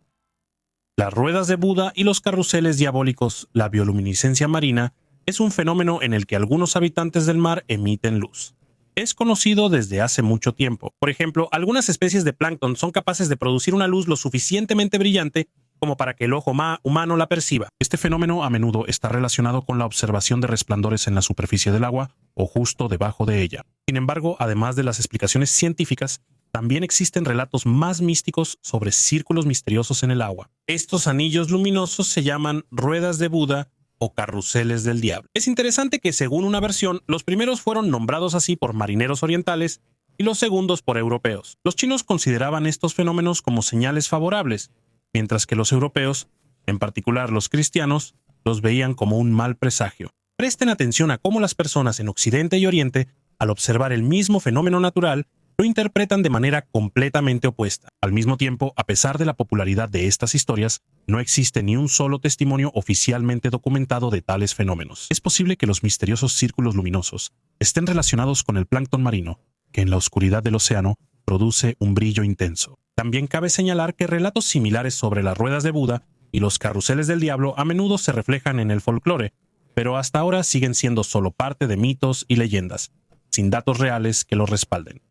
Las ruedas de Buda y los carruseles diabólicos, la bioluminiscencia marina, es un fenómeno en el que algunos habitantes del mar emiten luz. Es conocido desde hace mucho tiempo. Por ejemplo, algunas especies de plancton son capaces de producir una luz lo suficientemente brillante como para que el ojo humano la perciba. Este fenómeno a menudo está relacionado con la observación de resplandores en la superficie del agua o justo debajo de ella. Sin embargo, además de las explicaciones científicas, también existen relatos más místicos sobre círculos misteriosos en el agua. Estos anillos luminosos se llaman ruedas de Buda o carruseles del diablo. Es interesante que, según una versión, los primeros fueron nombrados así por marineros orientales y los segundos por europeos. Los chinos consideraban estos fenómenos como señales favorables, mientras que los europeos, en particular los cristianos, los veían como un mal presagio. Presten atención a cómo las personas en Occidente y Oriente, al observar el mismo fenómeno natural, lo interpretan de manera completamente opuesta. Al mismo tiempo, a pesar de la popularidad de estas historias, no existe ni un solo testimonio oficialmente documentado de tales fenómenos. Es posible que los misteriosos círculos luminosos estén relacionados con el plancton marino, que en la oscuridad del océano produce un brillo intenso. También cabe señalar que relatos similares sobre las ruedas de Buda y los carruseles del diablo a menudo se reflejan en el folclore, pero hasta ahora siguen siendo solo parte de mitos y leyendas, sin datos reales que los respalden.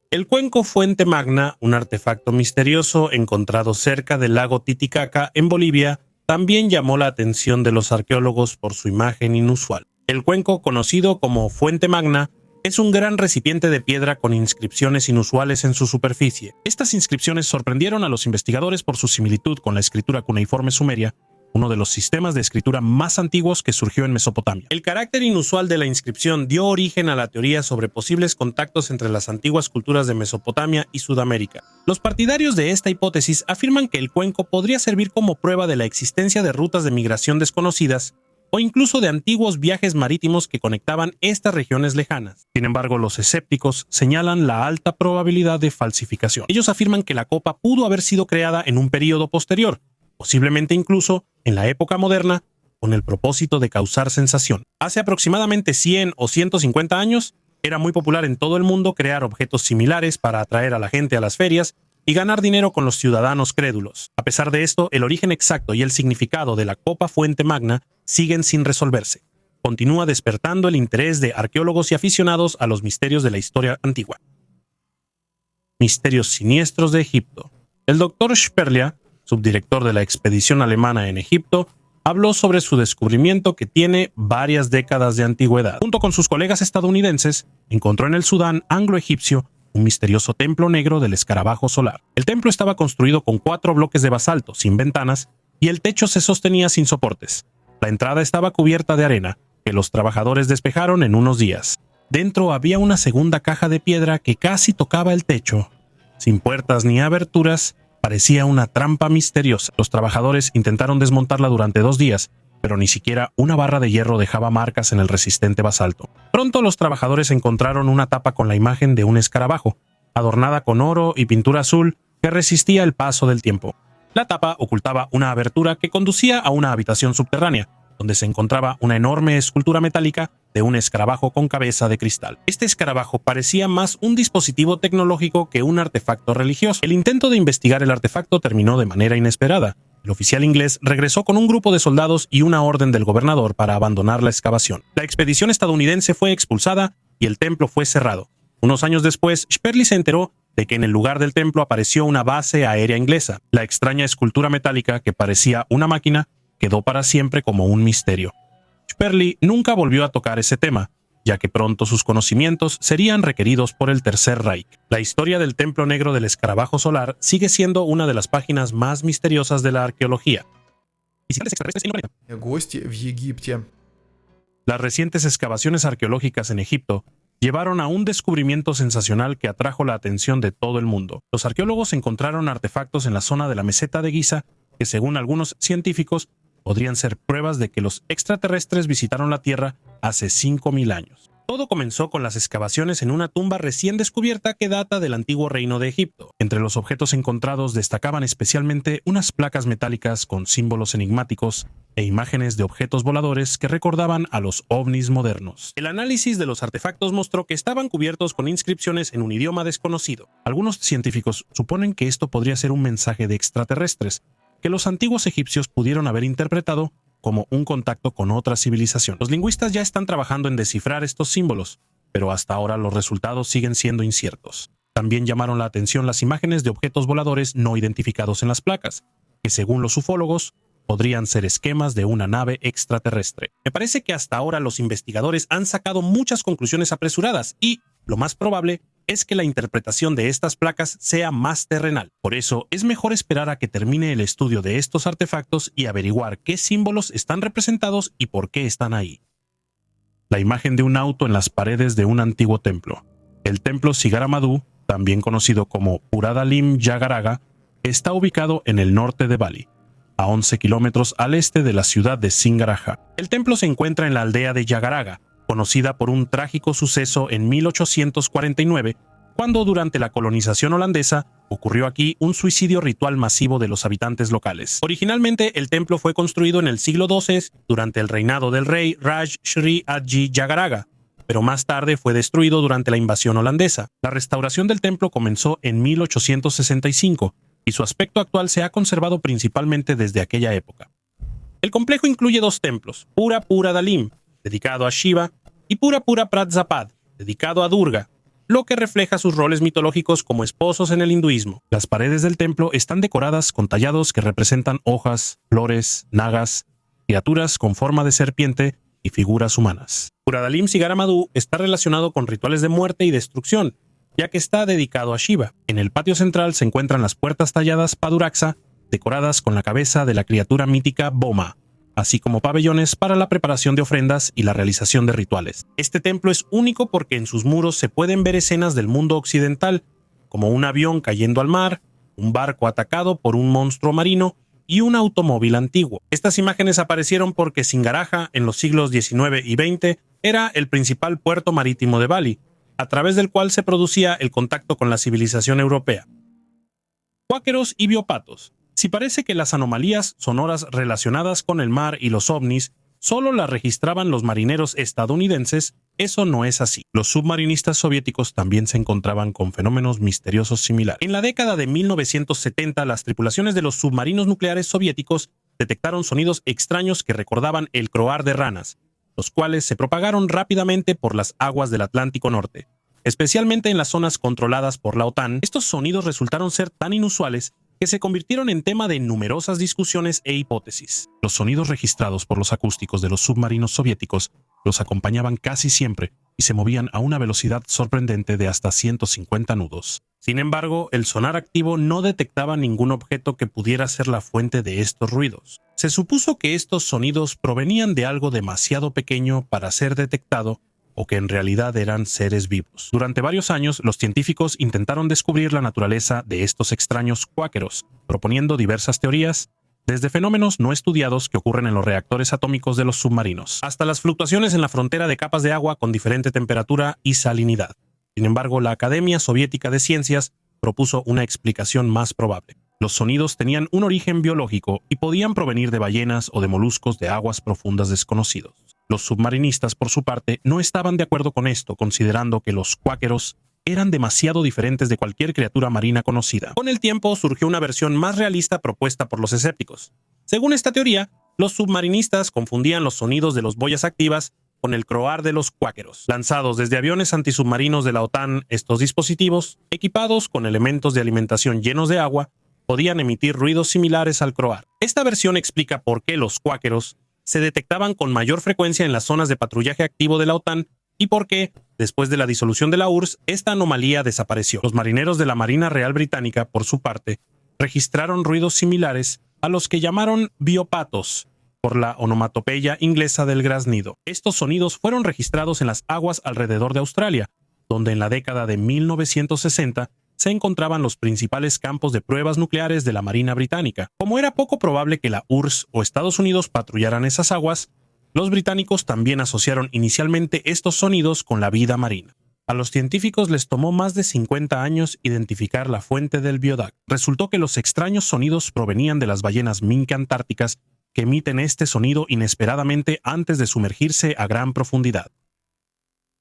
El cuenco Fuente Magna, un artefacto misterioso encontrado cerca del lago Titicaca en Bolivia, también llamó la atención de los arqueólogos por su imagen inusual. El cuenco, conocido como Fuente Magna, es un gran recipiente de piedra con inscripciones inusuales en su superficie. Estas inscripciones sorprendieron a los investigadores por su similitud con la escritura cuneiforme sumeria, uno de los sistemas de escritura más antiguos que surgió en Mesopotamia. El carácter inusual de la inscripción dio origen a la teoría sobre posibles contactos entre las antiguas culturas de Mesopotamia y Sudamérica. Los partidarios de esta hipótesis afirman que el cuenco podría servir como prueba de la existencia de rutas de migración desconocidas o incluso de antiguos viajes marítimos que conectaban estas regiones lejanas. Sin embargo, los escépticos señalan la alta probabilidad de falsificación. Ellos afirman que la copa pudo haber sido creada en un período posterior, posiblemente incluso en la época moderna, con el propósito de causar sensación. Hace aproximadamente 100 o 150 años, era muy popular en todo el mundo crear objetos similares para atraer a la gente a las ferias y ganar dinero con los ciudadanos crédulos. A pesar de esto, el origen exacto y el significado de la copa Fuente Magna siguen sin resolverse. Continúa despertando el interés de arqueólogos y aficionados a los misterios de la historia antigua. Misterios siniestros de Egipto. El Dr. Sperlia, subdirector de la expedición alemana en Egipto, habló sobre su descubrimiento que tiene varias décadas de antigüedad. Junto con sus colegas estadounidenses, encontró en el Sudán anglo-egipcio un misterioso templo negro del escarabajo solar. El templo estaba construido con 4 bloques de basalto, sin ventanas, y el techo se sostenía sin soportes. La entrada estaba cubierta de arena, que los trabajadores despejaron en unos días. Dentro había una segunda caja de piedra que casi tocaba el techo. Sin puertas ni aberturas, parecía una trampa misteriosa. Los trabajadores intentaron desmontarla durante 2 días, pero ni siquiera una barra de hierro dejaba marcas en el resistente basalto. Pronto los trabajadores encontraron una tapa con la imagen de un escarabajo, adornada con oro y pintura azul que resistía el paso del tiempo. La tapa ocultaba una abertura que conducía a una habitación subterránea, donde se encontraba una enorme escultura metálica de un escarabajo con cabeza de cristal. Este escarabajo parecía más un dispositivo tecnológico que un artefacto religioso. El intento de investigar el artefacto terminó de manera inesperada. El oficial inglés regresó con un grupo de soldados y una orden del gobernador para abandonar la excavación. La expedición estadounidense fue expulsada y el templo fue cerrado. Unos años después, Sperli se enteró de que en el lugar del templo apareció una base aérea inglesa. La extraña escultura metálica, que parecía una máquina, quedó para siempre como un misterio. Sperli nunca volvió a tocar ese tema, ya que pronto sus conocimientos serían requeridos por el Tercer Reich. La historia del templo negro del escarabajo solar sigue siendo una de las páginas más misteriosas de la arqueología. Las recientes excavaciones arqueológicas en Egipto llevaron a un descubrimiento sensacional que atrajo la atención de todo el mundo. Los arqueólogos encontraron artefactos en la zona de la meseta de Giza que, según algunos científicos, podrían ser pruebas de que los extraterrestres visitaron la Tierra hace 5.000 años. Todo comenzó con las excavaciones en una tumba recién descubierta que data del antiguo reino de Egipto. Entre los objetos encontrados destacaban especialmente unas placas metálicas con símbolos enigmáticos e imágenes de objetos voladores que recordaban a los ovnis modernos. El análisis de los artefactos mostró que estaban cubiertos con inscripciones en un idioma desconocido. Algunos científicos suponen que esto podría ser un mensaje de extraterrestres, que los antiguos egipcios pudieron haber interpretado como un contacto con otra civilización. Los lingüistas ya están trabajando en descifrar estos símbolos, pero hasta ahora los resultados siguen siendo inciertos. También llamaron la atención las imágenes de objetos voladores no identificados en las placas, que según los ufólogos podrían ser esquemas de una nave extraterrestre. Me parece que hasta ahora los investigadores han sacado muchas conclusiones apresuradas y, lo más probable, es que la interpretación de estas placas sea más terrenal. Por eso, es mejor esperar a que termine el estudio de estos artefactos y averiguar qué símbolos están representados y por qué están ahí. La imagen de un auto en las paredes de un antiguo templo. El templo Sigaramadú, también conocido como Puradalim Jagaraga, está ubicado en el norte de Bali, a 11 kilómetros al este de la ciudad de Singaraja. El templo se encuentra en la aldea de Jagaraga, conocida por un trágico suceso en 1849, cuando durante la colonización holandesa ocurrió aquí un suicidio ritual masivo de los habitantes locales. Originalmente, el templo fue construido en el siglo XII durante el reinado del rey Raj Shri Adji Jagaraga, pero más tarde fue destruido durante la invasión holandesa. La restauración del templo comenzó en 1865 y su aspecto actual se ha conservado principalmente desde aquella época. El complejo incluye dos templos, Pura Pura Dalim, dedicado a Shiva, y Pura Pura Pratzapad, dedicado a Durga, lo que refleja sus roles mitológicos como esposos en el hinduismo. Las paredes del templo están decoradas con tallados que representan hojas, flores, nagas, criaturas con forma de serpiente y figuras humanas. Puradalim Sigaramadú está relacionado con rituales de muerte y destrucción, ya que está dedicado a Shiva. En el patio central se encuentran las puertas talladas Paduraksa, decoradas con la cabeza de la criatura mítica Boma, así como pabellones para la preparación de ofrendas y la realización de rituales. Este templo es único porque en sus muros se pueden ver escenas del mundo occidental, como un avión cayendo al mar, un barco atacado por un monstruo marino y un automóvil antiguo. Estas imágenes aparecieron porque Singaraja, en los siglos XIX y XX, era el principal puerto marítimo de Bali, a través del cual se producía el contacto con la civilización europea. Cuáqueros y biopatos. Si parece que las anomalías sonoras relacionadas con el mar y los ovnis solo las registraban los marineros estadounidenses, eso no es así. Los submarinistas soviéticos también se encontraban con fenómenos misteriosos similares. En la década de 1970, las tripulaciones de los submarinos nucleares soviéticos detectaron sonidos extraños que recordaban el croar de ranas, los cuales se propagaron rápidamente por las aguas del Atlántico Norte. Especialmente en las zonas controladas por la OTAN, estos sonidos resultaron ser tan inusuales que se convirtieron en tema de numerosas discusiones e hipótesis. Los sonidos registrados por los acústicos de los submarinos soviéticos los acompañaban casi siempre y se movían a una velocidad sorprendente de hasta 150 nudos. Sin embargo, el sonar activo no detectaba ningún objeto que pudiera ser la fuente de estos ruidos. Se supuso que estos sonidos provenían de algo demasiado pequeño para ser detectado o que en realidad eran seres vivos. Durante varios años, los científicos intentaron descubrir la naturaleza de estos extraños cuáqueros, proponiendo diversas teorías, desde fenómenos no estudiados que ocurren en los reactores atómicos de los submarinos, hasta las fluctuaciones en la frontera de capas de agua con diferente temperatura y salinidad. Sin embargo, la Academia Soviética de Ciencias propuso una explicación más probable. Los sonidos tenían un origen biológico y podían provenir de ballenas o de moluscos de aguas profundas desconocidos. Los submarinistas, por su parte, no estaban de acuerdo con esto, considerando que los cuáqueros eran demasiado diferentes de cualquier criatura marina conocida. Con el tiempo surgió una versión más realista propuesta por los escépticos. Según esta teoría, los submarinistas confundían los sonidos de los boyas activas con el croar de los cuáqueros. Lanzados desde aviones antisubmarinos de la OTAN, estos dispositivos, equipados con elementos de alimentación llenos de agua, podían emitir ruidos similares al croar. Esta versión explica por qué los cuáqueros se detectaban con mayor frecuencia en las zonas de patrullaje activo de la OTAN y por qué, después de la disolución de la URSS, esta anomalía desapareció. Los marineros de la Marina Real Británica, por su parte, registraron ruidos similares a los que llamaron biopatos, por la onomatopeya inglesa del graznido. Estos sonidos fueron registrados en las aguas alrededor de Australia, donde en la década de 1960 se encontraban los principales campos de pruebas nucleares de la Marina Británica. Como era poco probable que la URSS o Estados Unidos patrullaran esas aguas, los británicos también asociaron inicialmente estos sonidos con la vida marina. A los científicos les tomó más de 50 años identificar la fuente del biodag. Resultó que los extraños sonidos provenían de las ballenas minke antárticas que emiten este sonido inesperadamente antes de sumergirse a gran profundidad.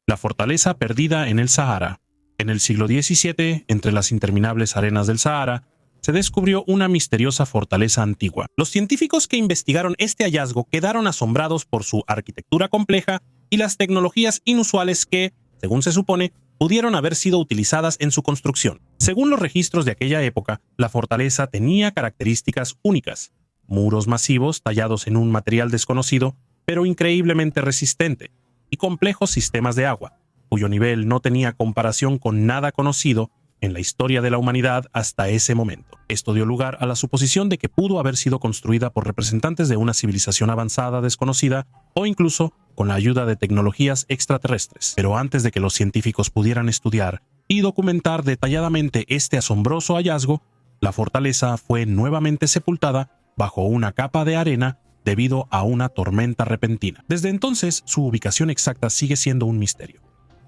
La fortaleza perdida en el Sahara. En el siglo XVII, entre las interminables arenas del Sahara, se descubrió una misteriosa fortaleza antigua. Los científicos que investigaron este hallazgo quedaron asombrados por su arquitectura compleja y las tecnologías inusuales que, según se supone, pudieron haber sido utilizadas en su construcción. Según los registros de aquella época, la fortaleza tenía características únicas: muros masivos tallados en un material desconocido, pero increíblemente resistente, y complejos sistemas de agua, cuyo nivel no tenía comparación con nada conocido en la historia de la humanidad hasta ese momento. Esto dio lugar a la suposición de que pudo haber sido construida por representantes de una civilización avanzada desconocida o incluso con la ayuda de tecnologías extraterrestres. Pero antes de que los científicos pudieran estudiar y documentar detalladamente este asombroso hallazgo, la fortaleza fue nuevamente sepultada bajo una capa de arena debido a una tormenta repentina. Desde entonces, su ubicación exacta sigue siendo un misterio.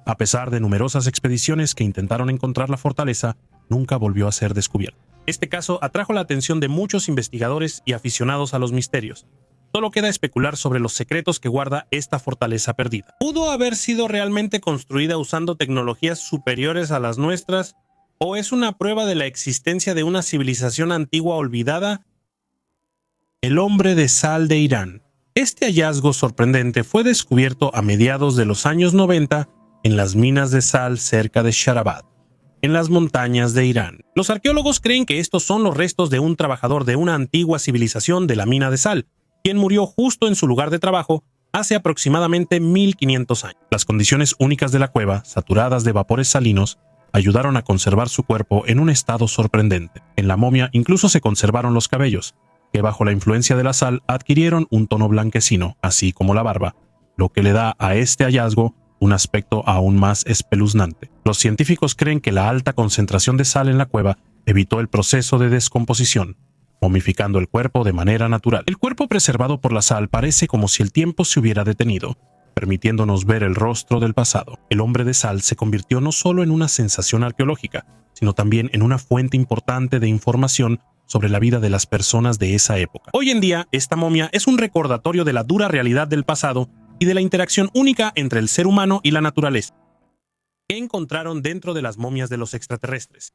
A pesar de numerosas expediciones que intentaron encontrar la fortaleza, nunca volvió a ser descubierta. Este caso atrajo la atención de muchos investigadores y aficionados a los misterios. Solo queda especular sobre los secretos que guarda esta fortaleza perdida. ¿Pudo haber sido realmente construida usando tecnologías superiores a las nuestras? ¿O es una prueba de la existencia de una civilización antigua olvidada? El hombre de sal de Irán. Este hallazgo sorprendente fue descubierto a mediados de los años 90 en las minas de sal cerca de Sharabad, en las montañas de Irán. Los arqueólogos creen que estos son los restos de un trabajador de una antigua civilización de la mina de sal, quien murió justo en su lugar de trabajo hace aproximadamente 1500 años. Las condiciones únicas de la cueva, saturadas de vapores salinos, ayudaron a conservar su cuerpo en un estado sorprendente. En la momia incluso se conservaron los cabellos, que bajo la influencia de la sal adquirieron un tono blanquecino, así como la barba, lo que le da a este hallazgo un aspecto aún más espeluznante. Los científicos creen que la alta concentración de sal en la cueva evitó el proceso de descomposición, momificando el cuerpo de manera natural. El cuerpo preservado por la sal parece como si el tiempo se hubiera detenido, permitiéndonos ver el rostro del pasado. El hombre de sal se convirtió no solo en una sensación arqueológica, sino también en una fuente importante de información sobre la vida de las personas de esa época. Hoy en día, esta momia es un recordatorio de la dura realidad del pasado y de la interacción única entre el ser humano y la naturaleza. ¿Qué encontraron dentro de las momias de los extraterrestres?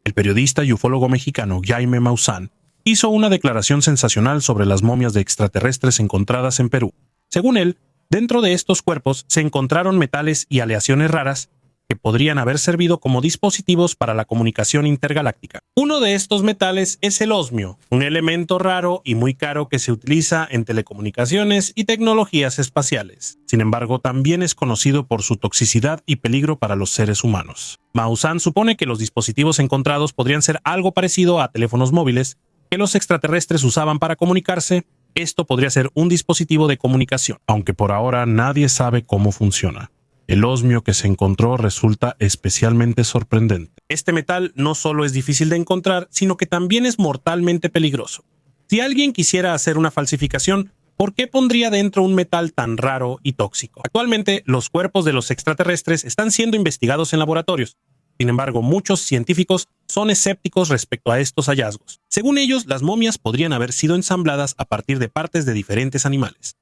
El periodista y ufólogo mexicano Jaime Maussan hizo una declaración sensacional sobre las momias de extraterrestres encontradas en Perú. Según él, dentro de estos cuerpos se encontraron metales y aleaciones raras que podrían haber servido como dispositivos para la comunicación intergaláctica. Uno de estos metales es el osmio, un elemento raro y muy caro que se utiliza en telecomunicaciones y tecnologías espaciales. Sin embargo, también es conocido por su toxicidad y peligro para los seres humanos. Maussan supone que los dispositivos encontrados podrían ser algo parecido a teléfonos móviles que los extraterrestres usaban para comunicarse. Esto podría ser un dispositivo de comunicación, aunque por ahora nadie sabe cómo funciona. El osmio que se encontró resulta especialmente sorprendente. Este metal no solo es difícil de encontrar, sino que también es mortalmente peligroso. Si alguien quisiera hacer una falsificación, ¿por qué pondría dentro un metal tan raro y tóxico? Actualmente, los cuerpos de los extraterrestres están siendo investigados en laboratorios. Sin embargo, muchos científicos son escépticos respecto a estos hallazgos. Según ellos, las momias podrían haber sido ensambladas a partir de partes de diferentes animales.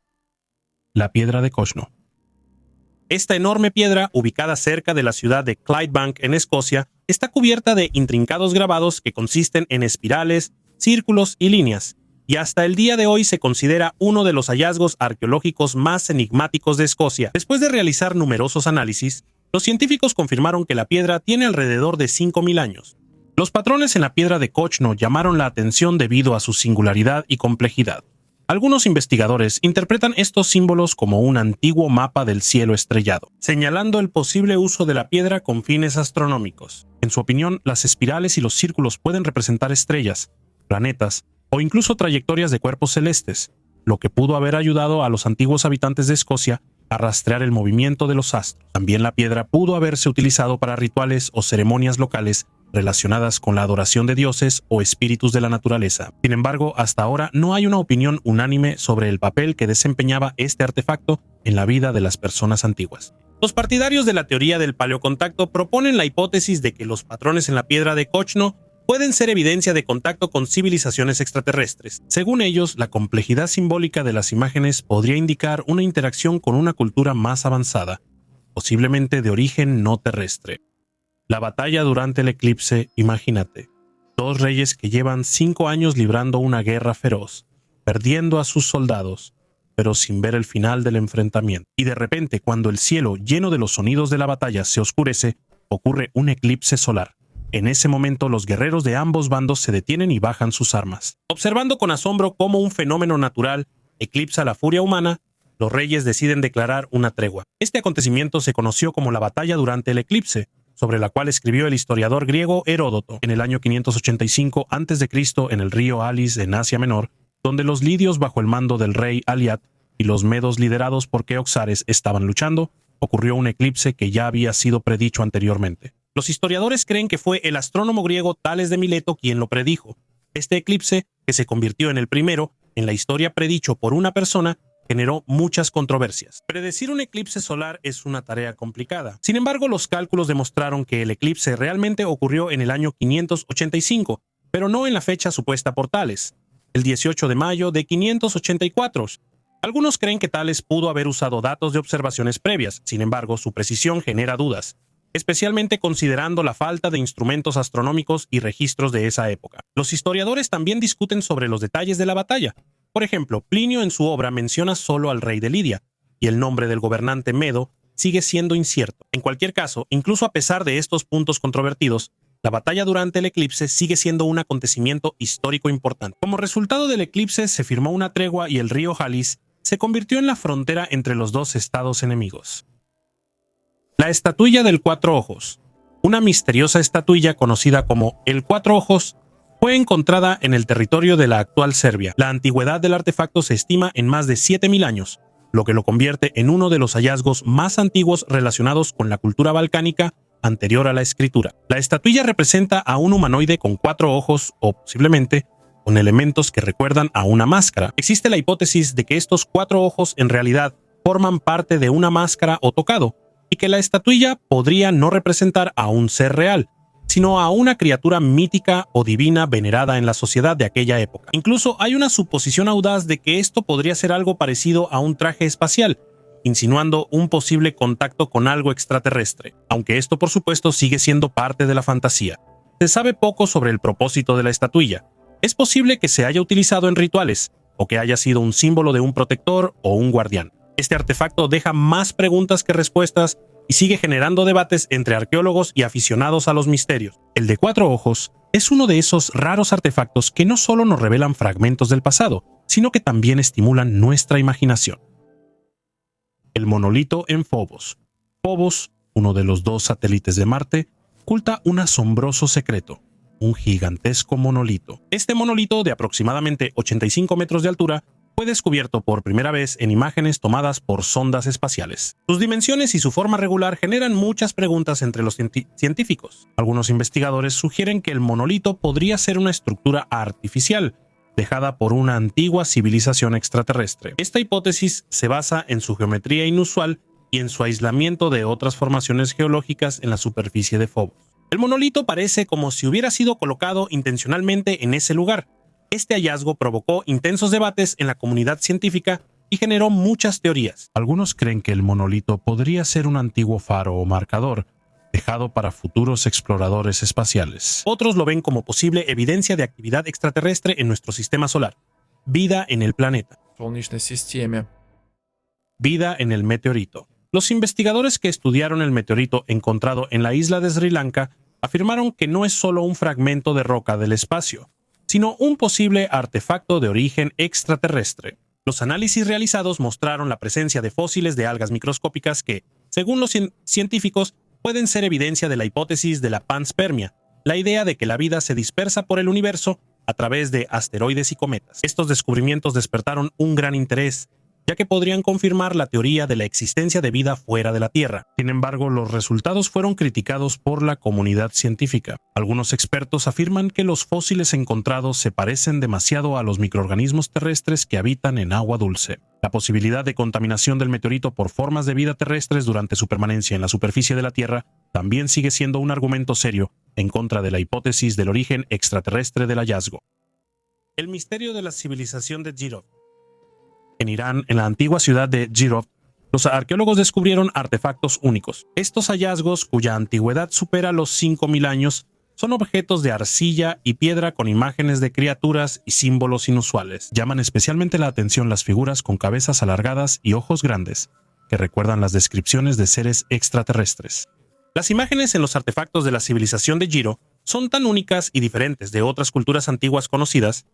La piedra de Koshno. Esta enorme piedra, ubicada cerca de la ciudad de Clydebank en Escocia, está cubierta de intrincados grabados que consisten en espirales, círculos y líneas, y hasta el día de hoy se considera uno de los hallazgos arqueológicos más enigmáticos de Escocia. Después de realizar numerosos análisis, los científicos confirmaron que la piedra tiene alrededor de 5000 años. Los patrones en la piedra de Koshno llamaron la atención debido a su singularidad y complejidad. Algunos investigadores interpretan estos símbolos como un antiguo mapa del cielo estrellado, señalando el posible uso de la piedra con fines astronómicos. En su opinión, las espirales y los círculos pueden representar estrellas, planetas o incluso trayectorias de cuerpos celestes, lo que pudo haber ayudado a los antiguos habitantes de Escocia a rastrear el movimiento de los astros. También la piedra pudo haberse utilizado para rituales o ceremonias locales relacionadas con la adoración de dioses o espíritus de la naturaleza. Sin embargo, hasta ahora no hay una opinión unánime sobre el papel que desempeñaba este artefacto en la vida de las personas antiguas. Los partidarios de la teoría del paleocontacto proponen la hipótesis de que los patrones en la piedra de Koshno pueden ser evidencia de contacto con civilizaciones extraterrestres. Según ellos, la complejidad simbólica de las imágenes podría indicar una interacción con una cultura más avanzada, posiblemente de origen no terrestre. La batalla durante el eclipse, imagínate. 2 reyes que llevan 5 años librando una guerra feroz, perdiendo a sus soldados, pero sin ver el final del enfrentamiento. Y de repente, cuando el cielo, lleno de los sonidos de la batalla, se oscurece, ocurre un eclipse solar. En ese momento, los guerreros de ambos bandos se detienen y bajan sus armas. Observando con asombro cómo un fenómeno natural eclipsa la furia humana, los reyes deciden declarar una tregua. Este acontecimiento se conoció como la batalla durante el eclipse, sobre la cual escribió el historiador griego Heródoto en el año 585 a.C. en el río Alis en Asia Menor, donde los lidios bajo el mando del rey Aliat y los medos liderados por Queoxares estaban luchando, ocurrió un eclipse que ya había sido predicho anteriormente. Los historiadores creen que fue el astrónomo griego Tales de Mileto quien lo predijo. Este eclipse, que se convirtió en el primero en la historia predicho por una persona, generó muchas controversias. Predecir un eclipse solar es una tarea complicada. Sin embargo, los cálculos demostraron que el eclipse realmente ocurrió en el año 585, pero no en la fecha supuesta por Tales, el 18 de mayo de 584. Algunos creen que Tales pudo haber usado datos de observaciones previas, sin embargo, su precisión genera dudas, especialmente considerando la falta de instrumentos astronómicos y registros de esa época. Los historiadores también discuten sobre los detalles de la batalla. Por ejemplo, Plinio en su obra menciona solo al rey de Lidia, y el nombre del gobernante medo sigue siendo incierto. En cualquier caso, incluso a pesar de estos puntos controvertidos, la batalla durante el eclipse sigue siendo un acontecimiento histórico importante. Como resultado del eclipse se firmó una tregua y el río Jalis se convirtió en la frontera entre los dos estados enemigos. La estatuilla del Cuatro Ojos. Una misteriosa estatuilla conocida como el Cuatro Ojos fue encontrada en el territorio de la actual Serbia. La antigüedad del artefacto se estima en más de 7.000 años, lo que lo convierte en uno de los hallazgos más antiguos relacionados con la cultura balcánica anterior a la escritura. La estatuilla representa a un humanoide con 4 ojos o posiblemente con elementos que recuerdan a una máscara. Existe la hipótesis de que estos 4 ojos en realidad forman parte de una máscara o tocado, y que la estatuilla podría no representar a un ser real, sino a una criatura mítica o divina venerada en la sociedad de aquella época. Incluso hay una suposición audaz de que esto podría ser algo parecido a un traje espacial, insinuando un posible contacto con algo extraterrestre, aunque esto por supuesto sigue siendo parte de la fantasía. Se sabe poco sobre el propósito de la estatuilla. Es posible que se haya utilizado en rituales, o que haya sido un símbolo de un protector o un guardián. Este artefacto deja más preguntas que respuestas y sigue generando debates entre arqueólogos y aficionados a los misterios. El de 4 ojos es uno de esos raros artefactos que no solo nos revelan fragmentos del pasado, sino que también estimulan nuestra imaginación. El monolito en Phobos. Phobos, uno de los 2 satélites de Marte, oculta un asombroso secreto: un gigantesco monolito. Este monolito, de aproximadamente 85 metros de altura, fue descubierto por primera vez en imágenes tomadas por sondas espaciales. Sus dimensiones y su forma regular generan muchas preguntas entre los científicos. Algunos investigadores sugieren que el monolito podría ser una estructura artificial, dejada por una antigua civilización extraterrestre. Esta hipótesis se basa en su geometría inusual y en su aislamiento de otras formaciones geológicas en la superficie de Phobos. El monolito parece como si hubiera sido colocado intencionalmente en ese lugar. Este hallazgo provocó intensos debates en la comunidad científica y generó muchas teorías. Algunos creen que el monolito podría ser un antiguo faro o marcador, dejado para futuros exploradores espaciales. Otros lo ven como posible evidencia de actividad extraterrestre en nuestro sistema solar. Vida en el planeta. Vida en el meteorito. Los investigadores que estudiaron el meteorito encontrado en la isla de Sri Lanka afirmaron que no es solo un fragmento de roca del espacio, sino un posible artefacto de origen extraterrestre. Los análisis realizados mostraron la presencia de fósiles de algas microscópicas que, según los científicos, pueden ser evidencia de la hipótesis de la panspermia, la idea de que la vida se dispersa por el universo a través de asteroides y cometas. Estos descubrimientos despertaron un gran interés, ya que podrían confirmar la teoría de la existencia de vida fuera de la Tierra. Sin embargo, los resultados fueron criticados por la comunidad científica. Algunos expertos afirman que los fósiles encontrados se parecen demasiado a los microorganismos terrestres que habitan en agua dulce. La posibilidad de contaminación del meteorito por formas de vida terrestres durante su permanencia en la superficie de la Tierra también sigue siendo un argumento serio en contra de la hipótesis del origen extraterrestre del hallazgo. El misterio de la civilización de Jirov. En Irán, en la antigua ciudad de Jirov, los arqueólogos descubrieron artefactos únicos. Estos hallazgos, cuya antigüedad supera los 5.000 años, son objetos de arcilla y piedra con imágenes de criaturas y símbolos inusuales. Llaman especialmente la atención las figuras con cabezas alargadas y ojos grandes, que recuerdan las descripciones de seres extraterrestres. Las imágenes en los artefactos de la civilización de Jirov son tan únicas y diferentes de otras culturas antiguas conocidas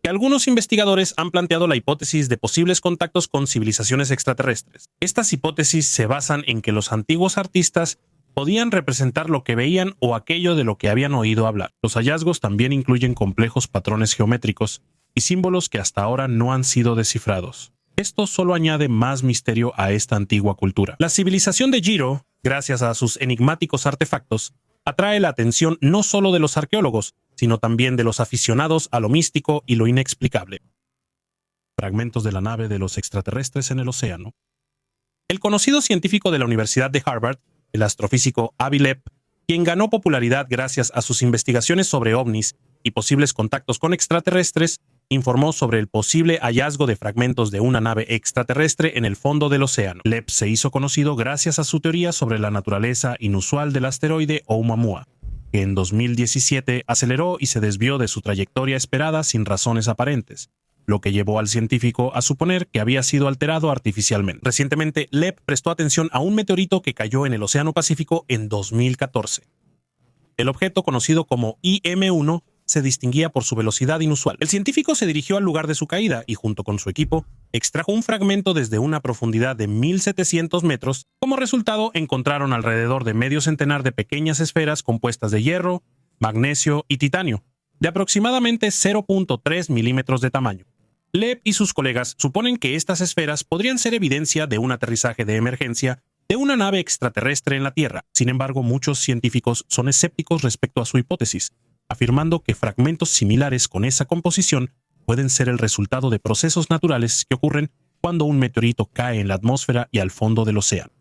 que algunos investigadores han planteado la hipótesis de posibles contactos con civilizaciones extraterrestres. Estas hipótesis se basan en que los antiguos artistas podían representar lo que veían o aquello de lo que habían oído hablar. Los hallazgos también incluyen complejos patrones geométricos y símbolos que hasta ahora no han sido descifrados. Esto solo añade más misterio a esta antigua cultura. La civilización de Jiro, gracias a sus enigmáticos artefactos, atrae la atención no solo de los arqueólogos, sino también de los aficionados a lo místico y lo inexplicable. Fragmentos de la nave de los extraterrestres en el océano. El conocido científico de la Universidad de Harvard, el astrofísico Avi Loeb, quien ganó popularidad gracias a sus investigaciones sobre ovnis y posibles contactos con extraterrestres, informó sobre el posible hallazgo de fragmentos de una nave extraterrestre en el fondo del océano. Loeb se hizo conocido gracias a su teoría sobre la naturaleza inusual del asteroide Oumuamua, que en 2017 aceleró y se desvió de su trayectoria esperada sin razones aparentes, lo que llevó al científico a suponer que había sido alterado artificialmente. Recientemente, Loeb prestó atención a un meteorito que cayó en el Océano Pacífico en 2014. El objeto, conocido como IM-1, se distinguía por su velocidad inusual. El científico se dirigió al lugar de su caída y, junto con su equipo, extrajo un fragmento desde una profundidad de 1.700 metros. Como resultado, encontraron alrededor de medio centenar de pequeñas esferas compuestas de hierro, magnesio y titanio, de aproximadamente 0.3 milímetros de tamaño. Loeb y sus colegas suponen que estas esferas podrían ser evidencia de un aterrizaje de emergencia de una nave extraterrestre en la Tierra. Sin embargo, muchos científicos son escépticos respecto a su hipótesis, afirmando que fragmentos similares con esa composición pueden ser el resultado de procesos naturales que ocurren cuando un meteorito cae en la atmósfera y al fondo del océano.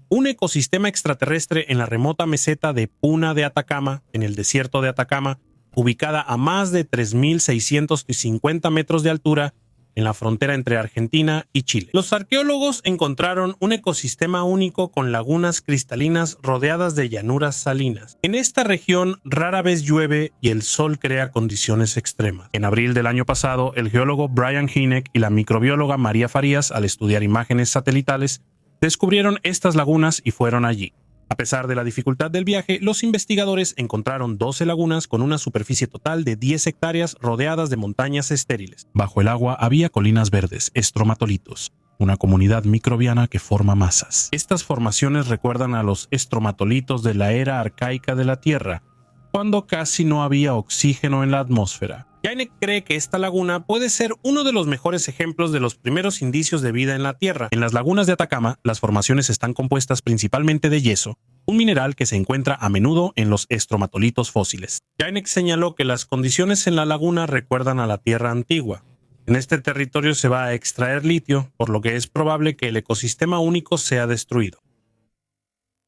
Un ecosistema extraterrestre en la remota meseta de Puna de Atacama, en el desierto de Atacama, ubicada a más de 3.650 metros de altura, en la frontera entre Argentina y Chile. Los arqueólogos encontraron un ecosistema único con lagunas cristalinas rodeadas de llanuras salinas. En esta región rara vez llueve y el sol crea condiciones extremas. En abril del año pasado, el geólogo Brian Hinek y la microbióloga María Farías, al estudiar imágenes satelitales, descubrieron estas lagunas y fueron allí. A pesar de la dificultad del viaje, los investigadores encontraron 12 lagunas con una superficie total de 10 hectáreas rodeadas de montañas estériles. Bajo el agua había colinas verdes, estromatolitos, una comunidad microbiana que forma masas. Estas formaciones recuerdan a los estromatolitos de la era arcaica de la Tierra, cuando casi no había oxígeno en la atmósfera. Hinek cree que esta laguna puede ser uno de los mejores ejemplos de los primeros indicios de vida en la Tierra. En las lagunas de Atacama, las formaciones están compuestas principalmente de yeso, un mineral que se encuentra a menudo en los estromatolitos fósiles. Hinek señaló que las condiciones en la laguna recuerdan a la Tierra antigua. En este territorio se va a extraer litio, por lo que es probable que el ecosistema único sea destruido.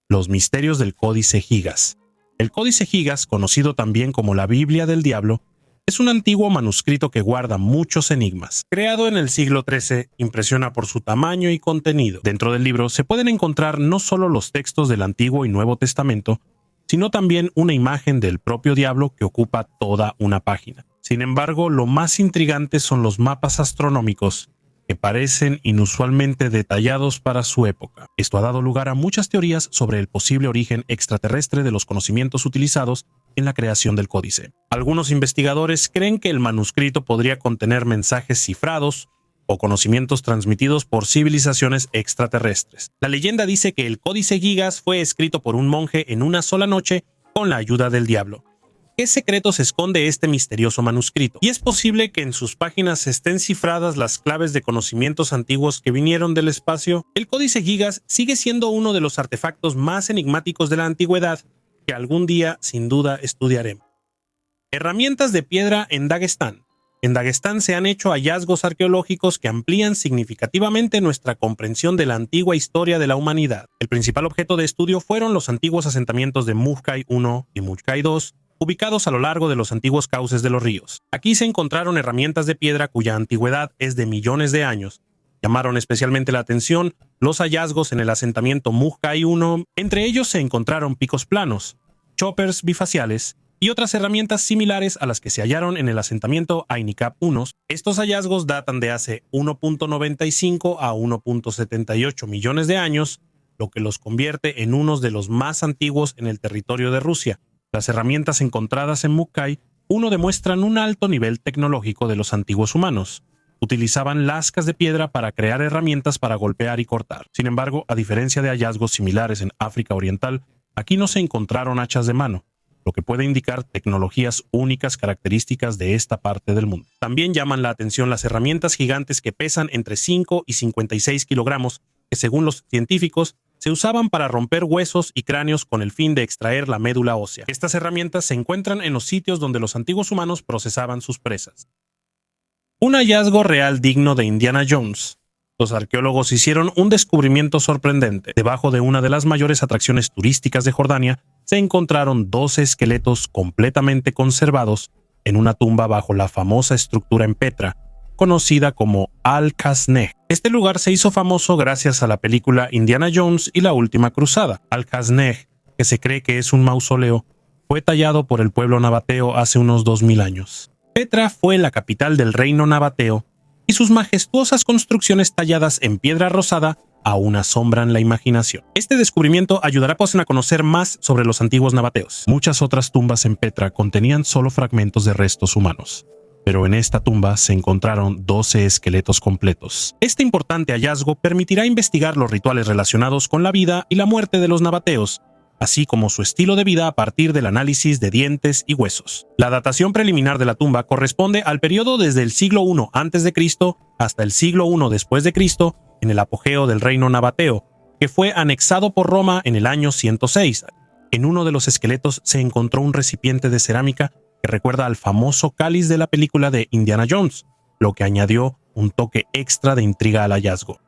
Los misterios del Códice Gigas. El Códice Gigas, conocido también como la Biblia del Diablo, es un antiguo manuscrito que guarda muchos enigmas. Creado en el siglo XIII, impresiona por su tamaño y contenido. Dentro del libro se pueden encontrar no solo los textos del Antiguo y Nuevo Testamento, sino también una imagen del propio diablo que ocupa toda una página. Sin embargo, lo más intrigante son los mapas astronómicos, que parecen inusualmente detallados para su época. Esto ha dado lugar a muchas teorías sobre el posible origen extraterrestre de los conocimientos utilizados en la creación del códice. Algunos investigadores creen que el manuscrito podría contener mensajes cifrados o conocimientos transmitidos por civilizaciones extraterrestres. La leyenda dice que el Códice Gigas fue escrito por un monje en una sola noche con la ayuda del diablo. ¿Qué secretos esconde este misterioso manuscrito? Y es posible que en sus páginas estén cifradas las claves de conocimientos antiguos que vinieron del espacio. El Códice Gigas sigue siendo uno de los artefactos más enigmáticos de la antigüedad que algún día sin duda estudiaremos. Herramientas de piedra en Dagestán. En Dagestán se han hecho hallazgos arqueológicos que amplían significativamente nuestra comprensión de la antigua historia de la humanidad. El principal objeto de estudio fueron los antiguos asentamientos de Mujkai I y Mujkai II, ubicados a lo largo de los antiguos cauces de los ríos. Aquí se encontraron herramientas de piedra cuya antigüedad es de millones de años. Llamaron especialmente la atención los hallazgos en el asentamiento Mujkai I. Entre ellos se encontraron picos planos, choppers bifaciales y otras herramientas similares a las que se hallaron en el asentamiento Ainikab I. Estos hallazgos datan de hace 1.95 a 1.78 millones de años, lo que los convierte en unos de los más antiguos en el territorio de Rusia. Las herramientas encontradas en Mujkai I demuestran un alto nivel tecnológico de los antiguos humanos. Utilizaban lascas de piedra para crear herramientas para golpear y cortar. Sin embargo, a diferencia de hallazgos similares en África Oriental, aquí no se encontraron hachas de mano, lo que puede indicar tecnologías únicas características de esta parte del mundo. También llaman la atención las herramientas gigantes que pesan entre 5 y 56 kilogramos, que según los científicos, se usaban para romper huesos y cráneos con el fin de extraer la médula ósea. Estas herramientas se encuentran en los sitios donde los antiguos humanos procesaban sus presas. Un hallazgo real digno de Indiana Jones. Los arqueólogos hicieron un descubrimiento sorprendente. Debajo de una de las mayores atracciones turísticas de Jordania, se encontraron 12 esqueletos completamente conservados en una tumba bajo la famosa estructura en Petra, conocida como Al-Kaznej. Este lugar se hizo famoso gracias a la película Indiana Jones y la Última Cruzada. Al-Kaznej, que se cree que es un mausoleo, fue tallado por el pueblo nabateo hace unos 2000 años. Petra fue la capital del reino nabateo y sus majestuosas construcciones talladas en piedra rosada aún asombran la imaginación. Este descubrimiento ayudará a conocer más sobre los antiguos nabateos. Muchas otras tumbas en Petra contenían solo fragmentos de restos humanos, pero en esta tumba se encontraron 12 esqueletos completos. Este importante hallazgo permitirá investigar los rituales relacionados con la vida y la muerte de los nabateos, así como su estilo de vida a partir del análisis de dientes y huesos. La datación preliminar de la tumba corresponde al periodo desde el siglo I a.C. hasta el siglo I después de Cristo, en el apogeo del reino nabateo, que fue anexado por Roma en el año 106. En uno de los esqueletos se encontró un recipiente de cerámica que recuerda al famoso cáliz de la película de Indiana Jones, lo que añadió un toque extra de intriga al hallazgo.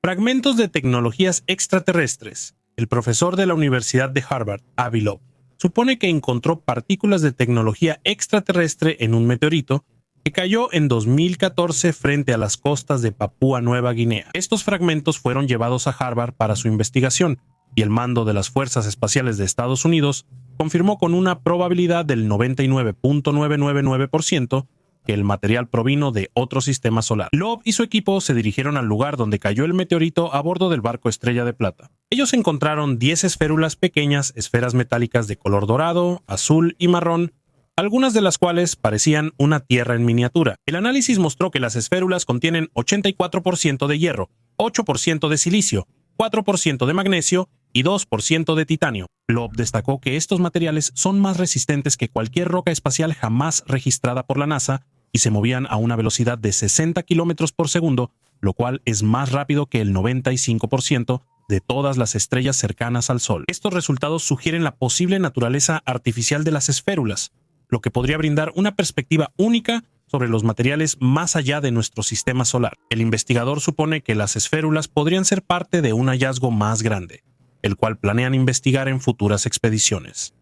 Fragmentos de tecnologías extraterrestres. El profesor de la Universidad de Harvard, Avi Loeb, supone que encontró partículas de tecnología extraterrestre en un meteorito que cayó en 2014 frente a las costas de Papúa Nueva Guinea. Estos fragmentos fueron llevados a Harvard para su investigación, y el mando de las Fuerzas Espaciales de Estados Unidos confirmó con una probabilidad del 99.999% que el material provino de otro sistema solar. Loeb y su equipo se dirigieron al lugar donde cayó el meteorito a bordo del barco Estrella de Plata. Ellos encontraron 10 esférulas pequeñas, esferas metálicas de color dorado, azul y marrón, algunas de las cuales parecían una tierra en miniatura. El análisis mostró que las esférulas contienen 84% de hierro, 8% de silicio, 4% de magnesio y 2% de titanio. Loeb destacó que estos materiales son más resistentes que cualquier roca espacial jamás registrada por la NASA y se movían a una velocidad de 60 km por segundo, lo cual es más rápido que el 95% de todas las estrellas cercanas al Sol. Estos resultados sugieren la posible naturaleza artificial de las esférulas, lo que podría brindar una perspectiva única sobre los materiales más allá de nuestro sistema solar. El investigador supone que las esférulas podrían ser parte de un hallazgo más grande, el cual planean investigar en futuras expediciones.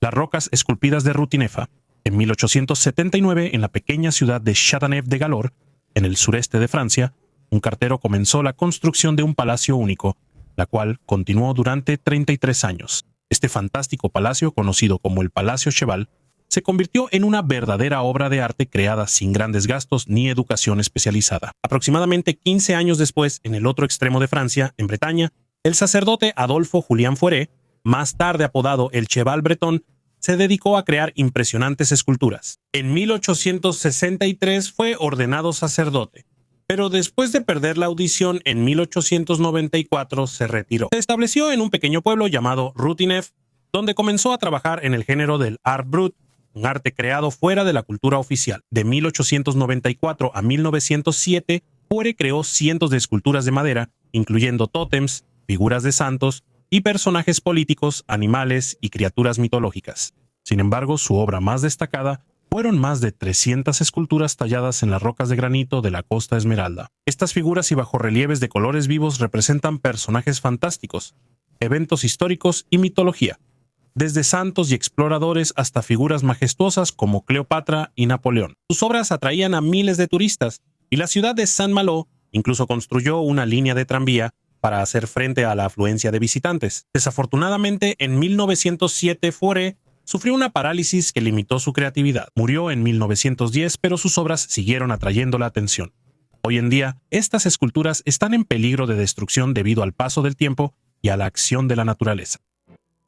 Las rocas esculpidas de Rutinefa. En 1879, en la pequeña ciudad de Châteauneuf-de-Galor, en el sureste de Francia, un cartero comenzó la construcción de un palacio único, la cual continuó durante 33 años. Este fantástico palacio, conocido como el Palacio Cheval, se convirtió en una verdadera obra de arte creada sin grandes gastos ni educación especializada. Aproximadamente 15 años después, en el otro extremo de Francia, en Bretaña, el sacerdote Adolphe Julian Fouret, más tarde apodado el Cheval Bretón, se dedicó a crear impresionantes esculturas. En 1863 fue ordenado sacerdote, pero después de perder la audición en 1894 se retiró. Se estableció en un pequeño pueblo llamado Rutineuf, donde comenzó a trabajar en el género del art brut, un arte creado fuera de la cultura oficial. De 1894 a 1907, Fouret creó cientos de esculturas de madera, incluyendo tótems, figuras de santos y personajes políticos, animales y criaturas mitológicas. Sin embargo, su obra más destacada fueron más de 300 esculturas talladas en las rocas de granito de la Costa Esmeralda. Estas figuras y bajorrelieves de colores vivos representan personajes fantásticos, eventos históricos y mitología, desde santos y exploradores hasta figuras majestuosas como Cleopatra y Napoleón. Sus obras atraían a miles de turistas, y la ciudad de Saint-Malo incluso construyó una línea de tranvía para hacer frente a la afluencia de visitantes. Desafortunadamente, en 1907 Fouret sufrió una parálisis que limitó su creatividad. Murió en 1910, pero sus obras siguieron atrayendo la atención. Hoy en día, estas esculturas están en peligro de destrucción debido al paso del tiempo y a la acción de la naturaleza.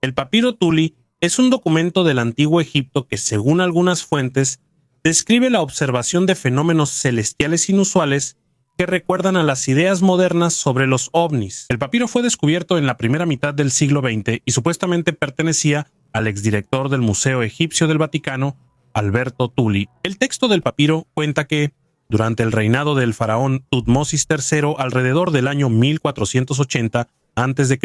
El papiro Tuli es un documento del antiguo Egipto que, según algunas fuentes, describe la observación de fenómenos celestiales inusuales que recuerdan a las ideas modernas sobre los ovnis. El papiro fue descubierto en la primera mitad del siglo XX y supuestamente pertenecía al exdirector del Museo Egipcio del Vaticano, Alberto Tulli. El texto del papiro cuenta que, durante el reinado del faraón Tutmosis III, alrededor del año 1480 a.C.,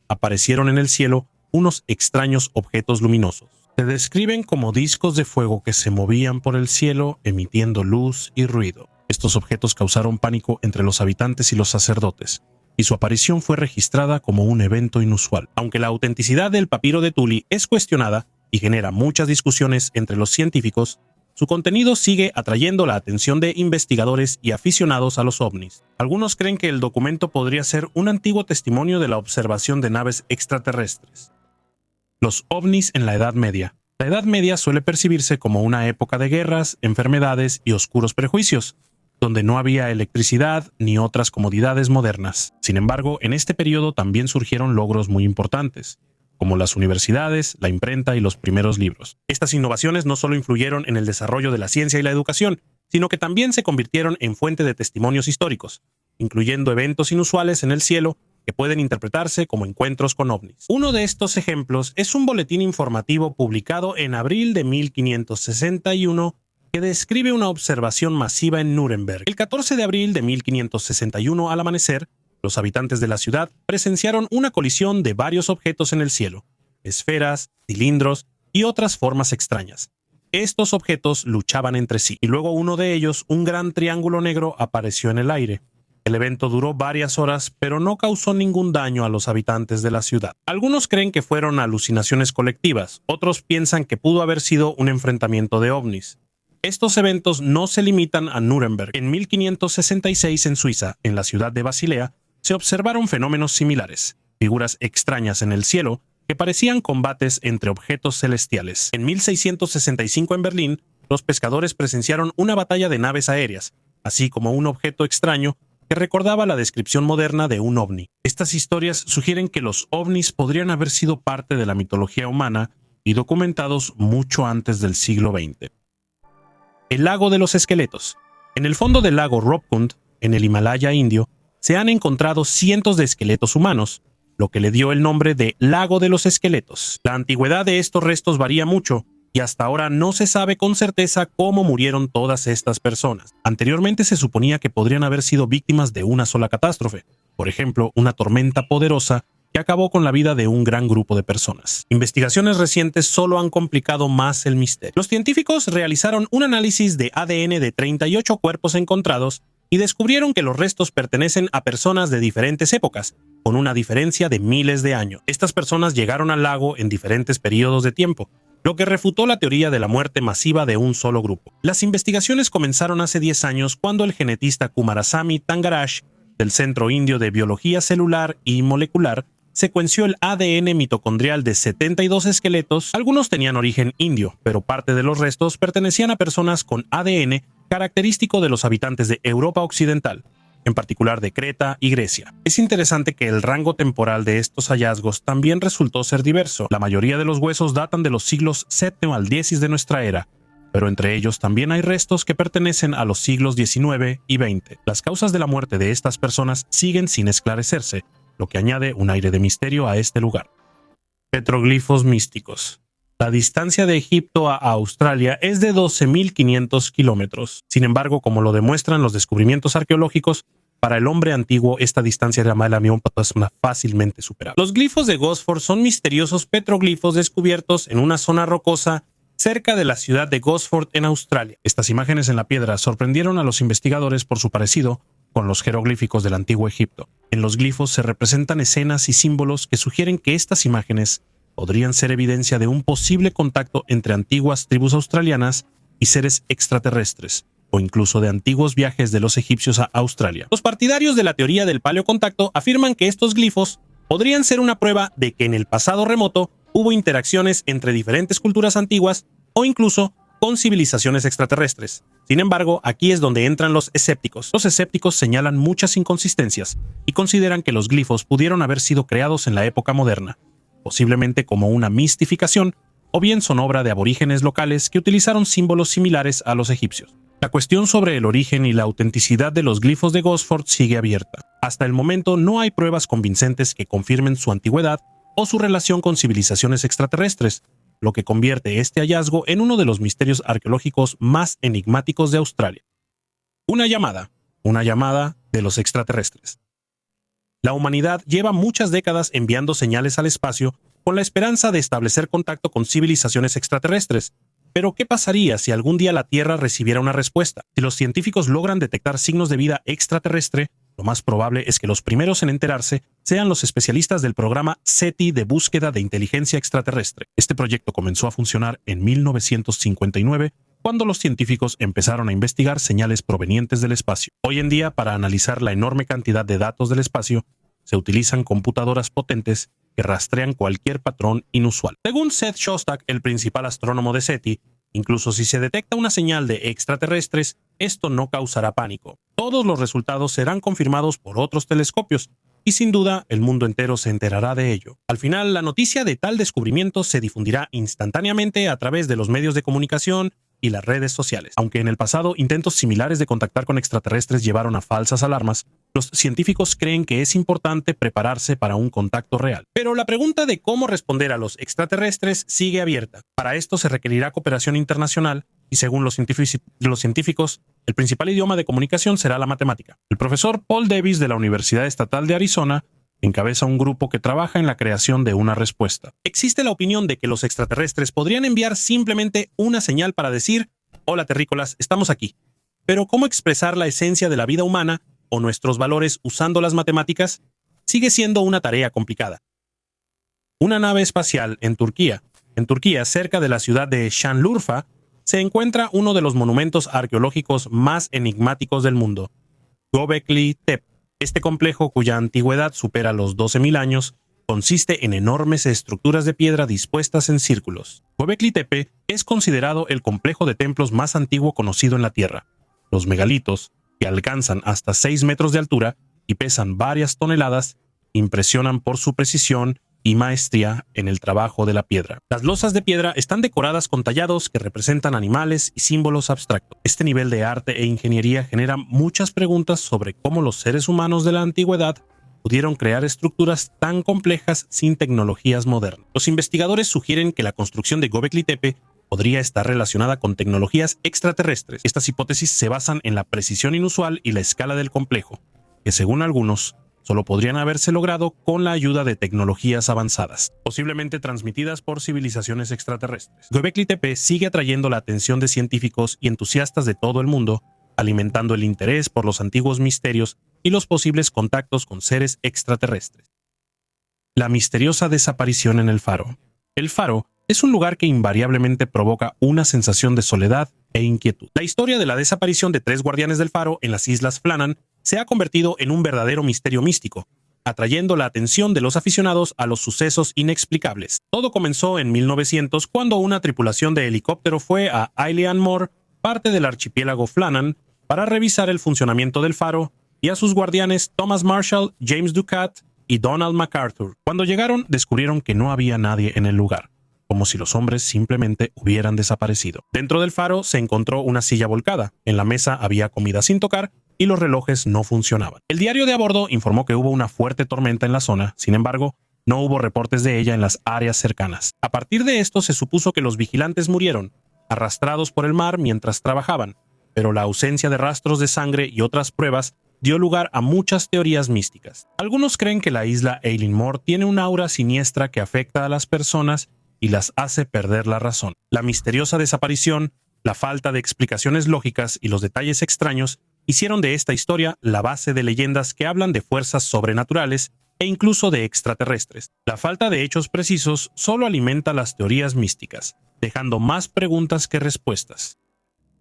aparecieron en el cielo unos extraños objetos luminosos. Se describen como discos de fuego que se movían por el cielo emitiendo luz y ruido. Estos objetos causaron pánico entre los habitantes y los sacerdotes, y su aparición fue registrada como un evento inusual. Aunque la autenticidad del papiro de Tulli es cuestionada y genera muchas discusiones entre los científicos, su contenido sigue atrayendo la atención de investigadores y aficionados a los ovnis. Algunos creen que el documento podría ser un antiguo testimonio de la observación de naves extraterrestres. Los ovnis en la Edad Media. La Edad Media suele percibirse como una época de guerras, enfermedades y oscuros prejuicios, donde no había electricidad ni otras comodidades modernas. Sin embargo, en este periodo también surgieron logros muy importantes, como las universidades, la imprenta y los primeros libros. Estas innovaciones no solo influyeron en el desarrollo de la ciencia y la educación, sino que también se convirtieron en fuente de testimonios históricos, incluyendo eventos inusuales en el cielo que pueden interpretarse como encuentros con ovnis. Uno de estos ejemplos es un boletín informativo publicado en abril de 1561 que describe una observación masiva en Nuremberg. El 14 de abril de 1561, al amanecer, los habitantes de la ciudad presenciaron una colisión de varios objetos en el cielo, esferas, cilindros y otras formas extrañas. Estos objetos luchaban entre sí, y luego uno de ellos, un gran triángulo negro, apareció en el aire. El evento duró varias horas, pero no causó ningún daño a los habitantes de la ciudad. Algunos creen que fueron alucinaciones colectivas, otros piensan que pudo haber sido un enfrentamiento de ovnis. Estos eventos no se limitan a Nuremberg. En 1566, en Suiza, en la ciudad de Basilea, se observaron fenómenos similares, figuras extrañas en el cielo que parecían combates entre objetos celestiales. En 1665, en Berlín, los pescadores presenciaron una batalla de naves aéreas, así como un objeto extraño que recordaba la descripción moderna de un ovni. Estas historias sugieren que los ovnis podrían haber sido parte de la mitología humana y documentados mucho antes del siglo XX. El lago de los esqueletos. En el fondo del lago Ropkund, en el Himalaya indio, se han encontrado cientos de esqueletos humanos, lo que le dio el nombre de Lago de los Esqueletos. La antigüedad de estos restos varía mucho, y hasta ahora no se sabe con certeza cómo murieron todas estas personas. Anteriormente se suponía que podrían haber sido víctimas de una sola catástrofe, por ejemplo, una tormenta poderosa que acabó con la vida de un gran grupo de personas. Investigaciones recientes solo han complicado más el misterio. Los científicos realizaron un análisis de ADN de 38 cuerpos encontrados y descubrieron que los restos pertenecen a personas de diferentes épocas, con una diferencia de miles de años. Estas personas llegaron al lago en diferentes periodos de tiempo, lo que refutó la teoría de la muerte masiva de un solo grupo. Las investigaciones comenzaron hace 10 años cuando el genetista Kumarasamy Tangarash, del Centro Indio de Biología Celular y Molecular, secuenció el ADN mitocondrial de 72 esqueletos. Algunos tenían origen indio, pero parte de los restos pertenecían a personas con ADN característico de los habitantes de Europa Occidental, en particular de Creta y Grecia. Es interesante que el rango temporal de estos hallazgos también resultó ser diverso. La mayoría de los huesos datan de los siglos VII al X de nuestra era, pero entre ellos también hay restos que pertenecen a los siglos XIX y XX. Las causas de la muerte de estas personas siguen sin esclarecerse, lo que añade un aire de misterio a este lugar. Petroglifos místicos. La distancia de Egipto a Australia es de 12.500 kilómetros. Sin embargo, como lo demuestran los descubrimientos arqueológicos, para el hombre antiguo esta distancia era fácilmente superable. Los glifos de Gosford son misteriosos petroglifos descubiertos en una zona rocosa cerca de la ciudad de Gosford en Australia. Estas imágenes en la piedra sorprendieron a los investigadores por su parecido con los jeroglíficos del antiguo Egipto. En los glifos se representan escenas y símbolos que sugieren que estas imágenes podrían ser evidencia de un posible contacto entre antiguas tribus australianas y seres extraterrestres, o incluso de antiguos viajes de los egipcios a Australia. Los partidarios de la teoría del paleocontacto afirman que estos glifos podrían ser una prueba de que en el pasado remoto hubo interacciones entre diferentes culturas antiguas o incluso con civilizaciones extraterrestres. Sin embargo, aquí es donde entran los escépticos. Los escépticos señalan muchas inconsistencias y consideran que los glifos pudieron haber sido creados en la época moderna, posiblemente como una mistificación o bien son obra de aborígenes locales que utilizaron símbolos similares a los egipcios. La cuestión sobre el origen y la autenticidad de los glifos de Gosford sigue abierta. Hasta el momento no hay pruebas convincentes que confirmen su antigüedad o su relación con civilizaciones extraterrestres, lo que convierte este hallazgo en uno de los misterios arqueológicos más enigmáticos de Australia. Una llamada de los extraterrestres. La humanidad lleva muchas décadas enviando señales al espacio con la esperanza de establecer contacto con civilizaciones extraterrestres. Pero, ¿qué pasaría si algún día la Tierra recibiera una respuesta? Si los científicos logran detectar signos de vida extraterrestre, lo más probable es que los primeros en enterarse sean los especialistas del programa SETI de búsqueda de inteligencia extraterrestre. Este proyecto comenzó a funcionar en 1959, cuando los científicos empezaron a investigar señales provenientes del espacio. Hoy en día, para analizar la enorme cantidad de datos del espacio, se utilizan computadoras potentes que rastrean cualquier patrón inusual. Según Seth Shostak, el principal astrónomo de SETI, incluso si se detecta una señal de extraterrestres, esto no causará pánico. Todos los resultados serán confirmados por otros telescopios, y sin duda el mundo entero se enterará de ello. Al final, la noticia de tal descubrimiento se difundirá instantáneamente a través de los medios de comunicación y las redes sociales. Aunque en el pasado intentos similares de contactar con extraterrestres llevaron a falsas alarmas, los científicos creen que es importante prepararse para un contacto real. Pero la pregunta de cómo responder a los extraterrestres sigue abierta. Para esto se requerirá cooperación internacional y, según los científicos, el principal idioma de comunicación será la matemática. El profesor Paul Davis de la Universidad Estatal de Arizona encabeza un grupo que trabaja en la creación de una respuesta. Existe la opinión de que los extraterrestres podrían enviar simplemente una señal para decir: hola terrícolas, estamos aquí. Pero ¿cómo expresar la esencia de la vida humana o nuestros valores usando las matemáticas? Sigue siendo una tarea complicada. Una nave espacial en Turquía, cerca de la ciudad de Şanlıurfa, se encuentra uno de los monumentos arqueológicos más enigmáticos del mundo, Göbekli Tepe. Este complejo, cuya antigüedad supera los 12.000 años, consiste en enormes estructuras de piedra dispuestas en círculos. Göbekli Tepe es considerado el complejo de templos más antiguo conocido en la Tierra. Los megalitos, que alcanzan hasta 6 metros de altura y pesan varias toneladas, impresionan por su precisión y maestría en el trabajo de la piedra. Las losas de piedra están decoradas con tallados que representan animales y símbolos abstractos. Este nivel de arte e ingeniería genera muchas preguntas sobre cómo los seres humanos de la antigüedad pudieron crear estructuras tan complejas sin tecnologías modernas. Los investigadores sugieren que la construcción de Göbekli Tepe podría estar relacionada con tecnologías extraterrestres. Estas hipótesis se basan en la precisión inusual y la escala del complejo, que según algunos, solo podrían haberse logrado con la ayuda de tecnologías avanzadas, posiblemente transmitidas por civilizaciones extraterrestres. Göbekli Tepe sigue atrayendo la atención de científicos y entusiastas de todo el mundo, alimentando el interés por los antiguos misterios y los posibles contactos con seres extraterrestres. La misteriosa desaparición en el faro. El faro es un lugar que invariablemente provoca una sensación de soledad e inquietud. La historia de la desaparición de 3 guardianes del faro en las Islas Flannan se ha convertido en un verdadero misterio místico, atrayendo la atención de los aficionados a los sucesos inexplicables. Todo comenzó en 1900 cuando una tripulación de helicóptero fue a Isle Moor, parte del archipiélago Flannan, para revisar el funcionamiento del faro, y a sus guardianes Thomas Marshall, James Ducat y Donald MacArthur. Cuando llegaron, descubrieron que no había nadie en el lugar, como si los hombres simplemente hubieran desaparecido. Dentro del faro se encontró una silla volcada, en la mesa había comida sin tocar y los relojes no funcionaban. El diario de a bordo informó que hubo una fuerte tormenta en la zona, sin embargo, no hubo reportes de ella en las áreas cercanas. A partir de esto se supuso que los vigilantes murieron, arrastrados por el mar mientras trabajaban, pero la ausencia de rastros de sangre y otras pruebas dio lugar a muchas teorías místicas. Algunos creen que la isla Eilean Mor tiene una aura siniestra que afecta a las personas y las hace perder la razón. La misteriosa desaparición, la falta de explicaciones lógicas y los detalles extraños hicieron de esta historia la base de leyendas que hablan de fuerzas sobrenaturales e incluso de extraterrestres. La falta de hechos precisos solo alimenta las teorías místicas, dejando más preguntas que respuestas.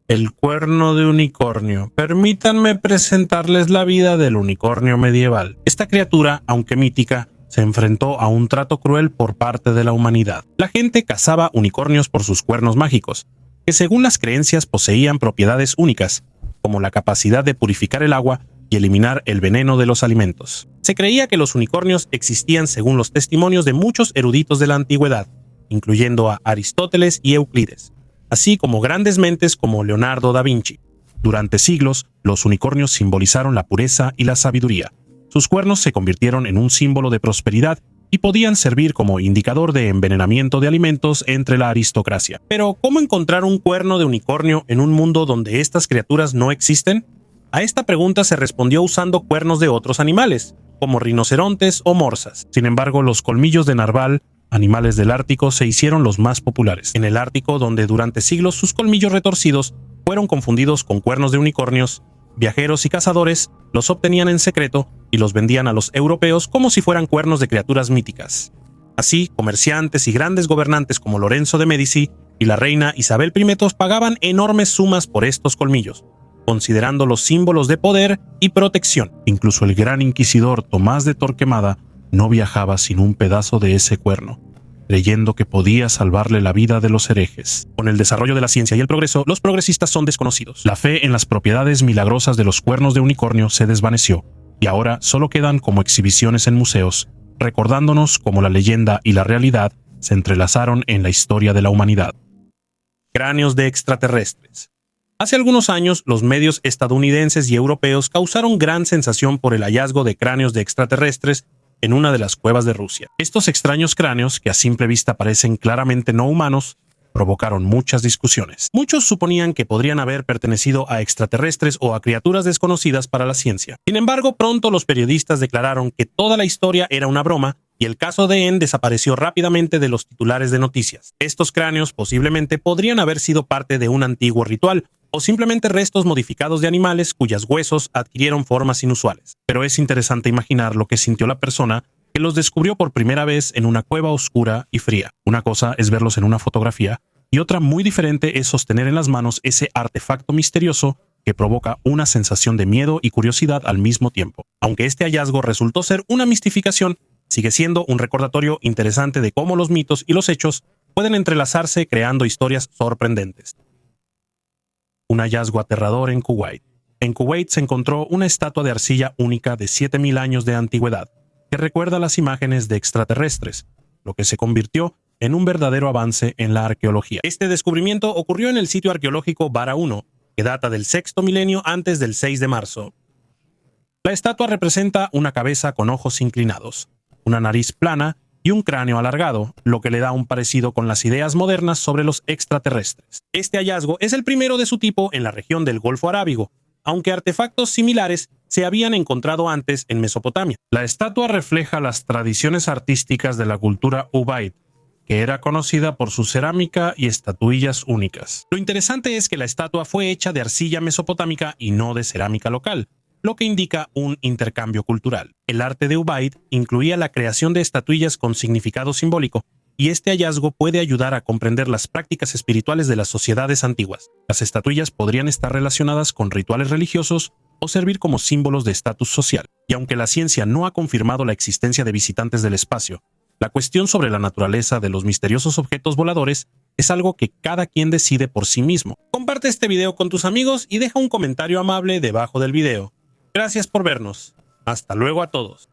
El cuerno de unicornio. Permítanme presentarles la vida del unicornio medieval. Esta criatura, aunque mítica, se enfrentó a un trato cruel por parte de la humanidad. La gente cazaba unicornios por sus cuernos mágicos, que según las creencias poseían propiedades únicas, como la capacidad de purificar el agua y eliminar el veneno de los alimentos. Se creía que los unicornios existían según los testimonios de muchos eruditos de la antigüedad, incluyendo a Aristóteles y Euclides, así como grandes mentes como Leonardo da Vinci. Durante siglos, los unicornios simbolizaron la pureza y la sabiduría. Sus cuernos se convirtieron en un símbolo de prosperidad y podían servir como indicador de envenenamiento de alimentos entre la aristocracia. Pero, ¿cómo encontrar un cuerno de unicornio en un mundo donde estas criaturas no existen? A esta pregunta se respondió usando cuernos de otros animales, como rinocerontes o morsas. Sin embargo, los colmillos de narval, animales del Ártico, se hicieron los más populares. En el Ártico, donde durante siglos sus colmillos retorcidos fueron confundidos con cuernos de unicornios, viajeros y cazadores los obtenían en secreto y los vendían a los europeos como si fueran cuernos de criaturas míticas. Así, comerciantes y grandes gobernantes como Lorenzo de Medici y la reina Isabel I pagaban enormes sumas por estos colmillos, considerándolos símbolos de poder y protección. Incluso el gran inquisidor Tomás de Torquemada no viajaba sin un pedazo de ese cuerno, creyendo que podía salvarle la vida de los herejes. Con el desarrollo de la ciencia y el progreso, los progresistas son desconocidos. La fe en las propiedades milagrosas de los cuernos de unicornio se desvaneció, y ahora solo quedan como exhibiciones en museos, recordándonos cómo la leyenda y la realidad se entrelazaron en la historia de la humanidad. Cráneos de extraterrestres. Hace algunos años, los medios estadounidenses y europeos causaron gran sensación por el hallazgo de cráneos de extraterrestres en una de las cuevas de Rusia. Estos extraños cráneos, que a simple vista parecen claramente no humanos, provocaron muchas discusiones. Muchos suponían que podrían haber pertenecido a extraterrestres o a criaturas desconocidas para la ciencia. Sin embargo, pronto los periodistas declararon que toda la historia era una broma y el caso de Enn desapareció rápidamente de los titulares de noticias. Estos cráneos posiblemente podrían haber sido parte de un antiguo ritual o simplemente restos modificados de animales cuyos huesos adquirieron formas inusuales. Pero es interesante imaginar lo que sintió la persona que los descubrió por primera vez en una cueva oscura y fría. Una cosa es verlos en una fotografía y otra muy diferente es sostener en las manos ese artefacto misterioso que provoca una sensación de miedo y curiosidad al mismo tiempo. Aunque este hallazgo resultó ser una mistificación, sigue siendo un recordatorio interesante de cómo los mitos y los hechos pueden entrelazarse creando historias sorprendentes. Un hallazgo aterrador en Kuwait. En Kuwait se encontró una estatua de arcilla única de 7000 años de antigüedad, que recuerda las imágenes de extraterrestres, lo que se convirtió en un verdadero avance en la arqueología. Este descubrimiento ocurrió en el sitio arqueológico Bara 1, que data del sexto milenio antes del 6 de marzo. La estatua representa una cabeza con ojos inclinados, una nariz plana y un cráneo alargado, lo que le da un parecido con las ideas modernas sobre los extraterrestres. Este hallazgo es el primero de su tipo en la región del Golfo Arábigo, aunque artefactos similares se habían encontrado antes en Mesopotamia. La estatua refleja las tradiciones artísticas de la cultura Ubaid, que era conocida por su cerámica y estatuillas únicas. Lo interesante es que la estatua fue hecha de arcilla mesopotámica y no de cerámica local, lo que indica un intercambio cultural. El arte de Ubaid incluía la creación de estatuillas con significado simbólico, y este hallazgo puede ayudar a comprender las prácticas espirituales de las sociedades antiguas. Las estatuillas podrían estar relacionadas con rituales religiosos o servir como símbolos de estatus social. Y aunque la ciencia no ha confirmado la existencia de visitantes del espacio, la cuestión sobre la naturaleza de los misteriosos objetos voladores es algo que cada quien decide por sí mismo. Comparte este video con tus amigos y deja un comentario amable debajo del video. Gracias por vernos. Hasta luego a todos.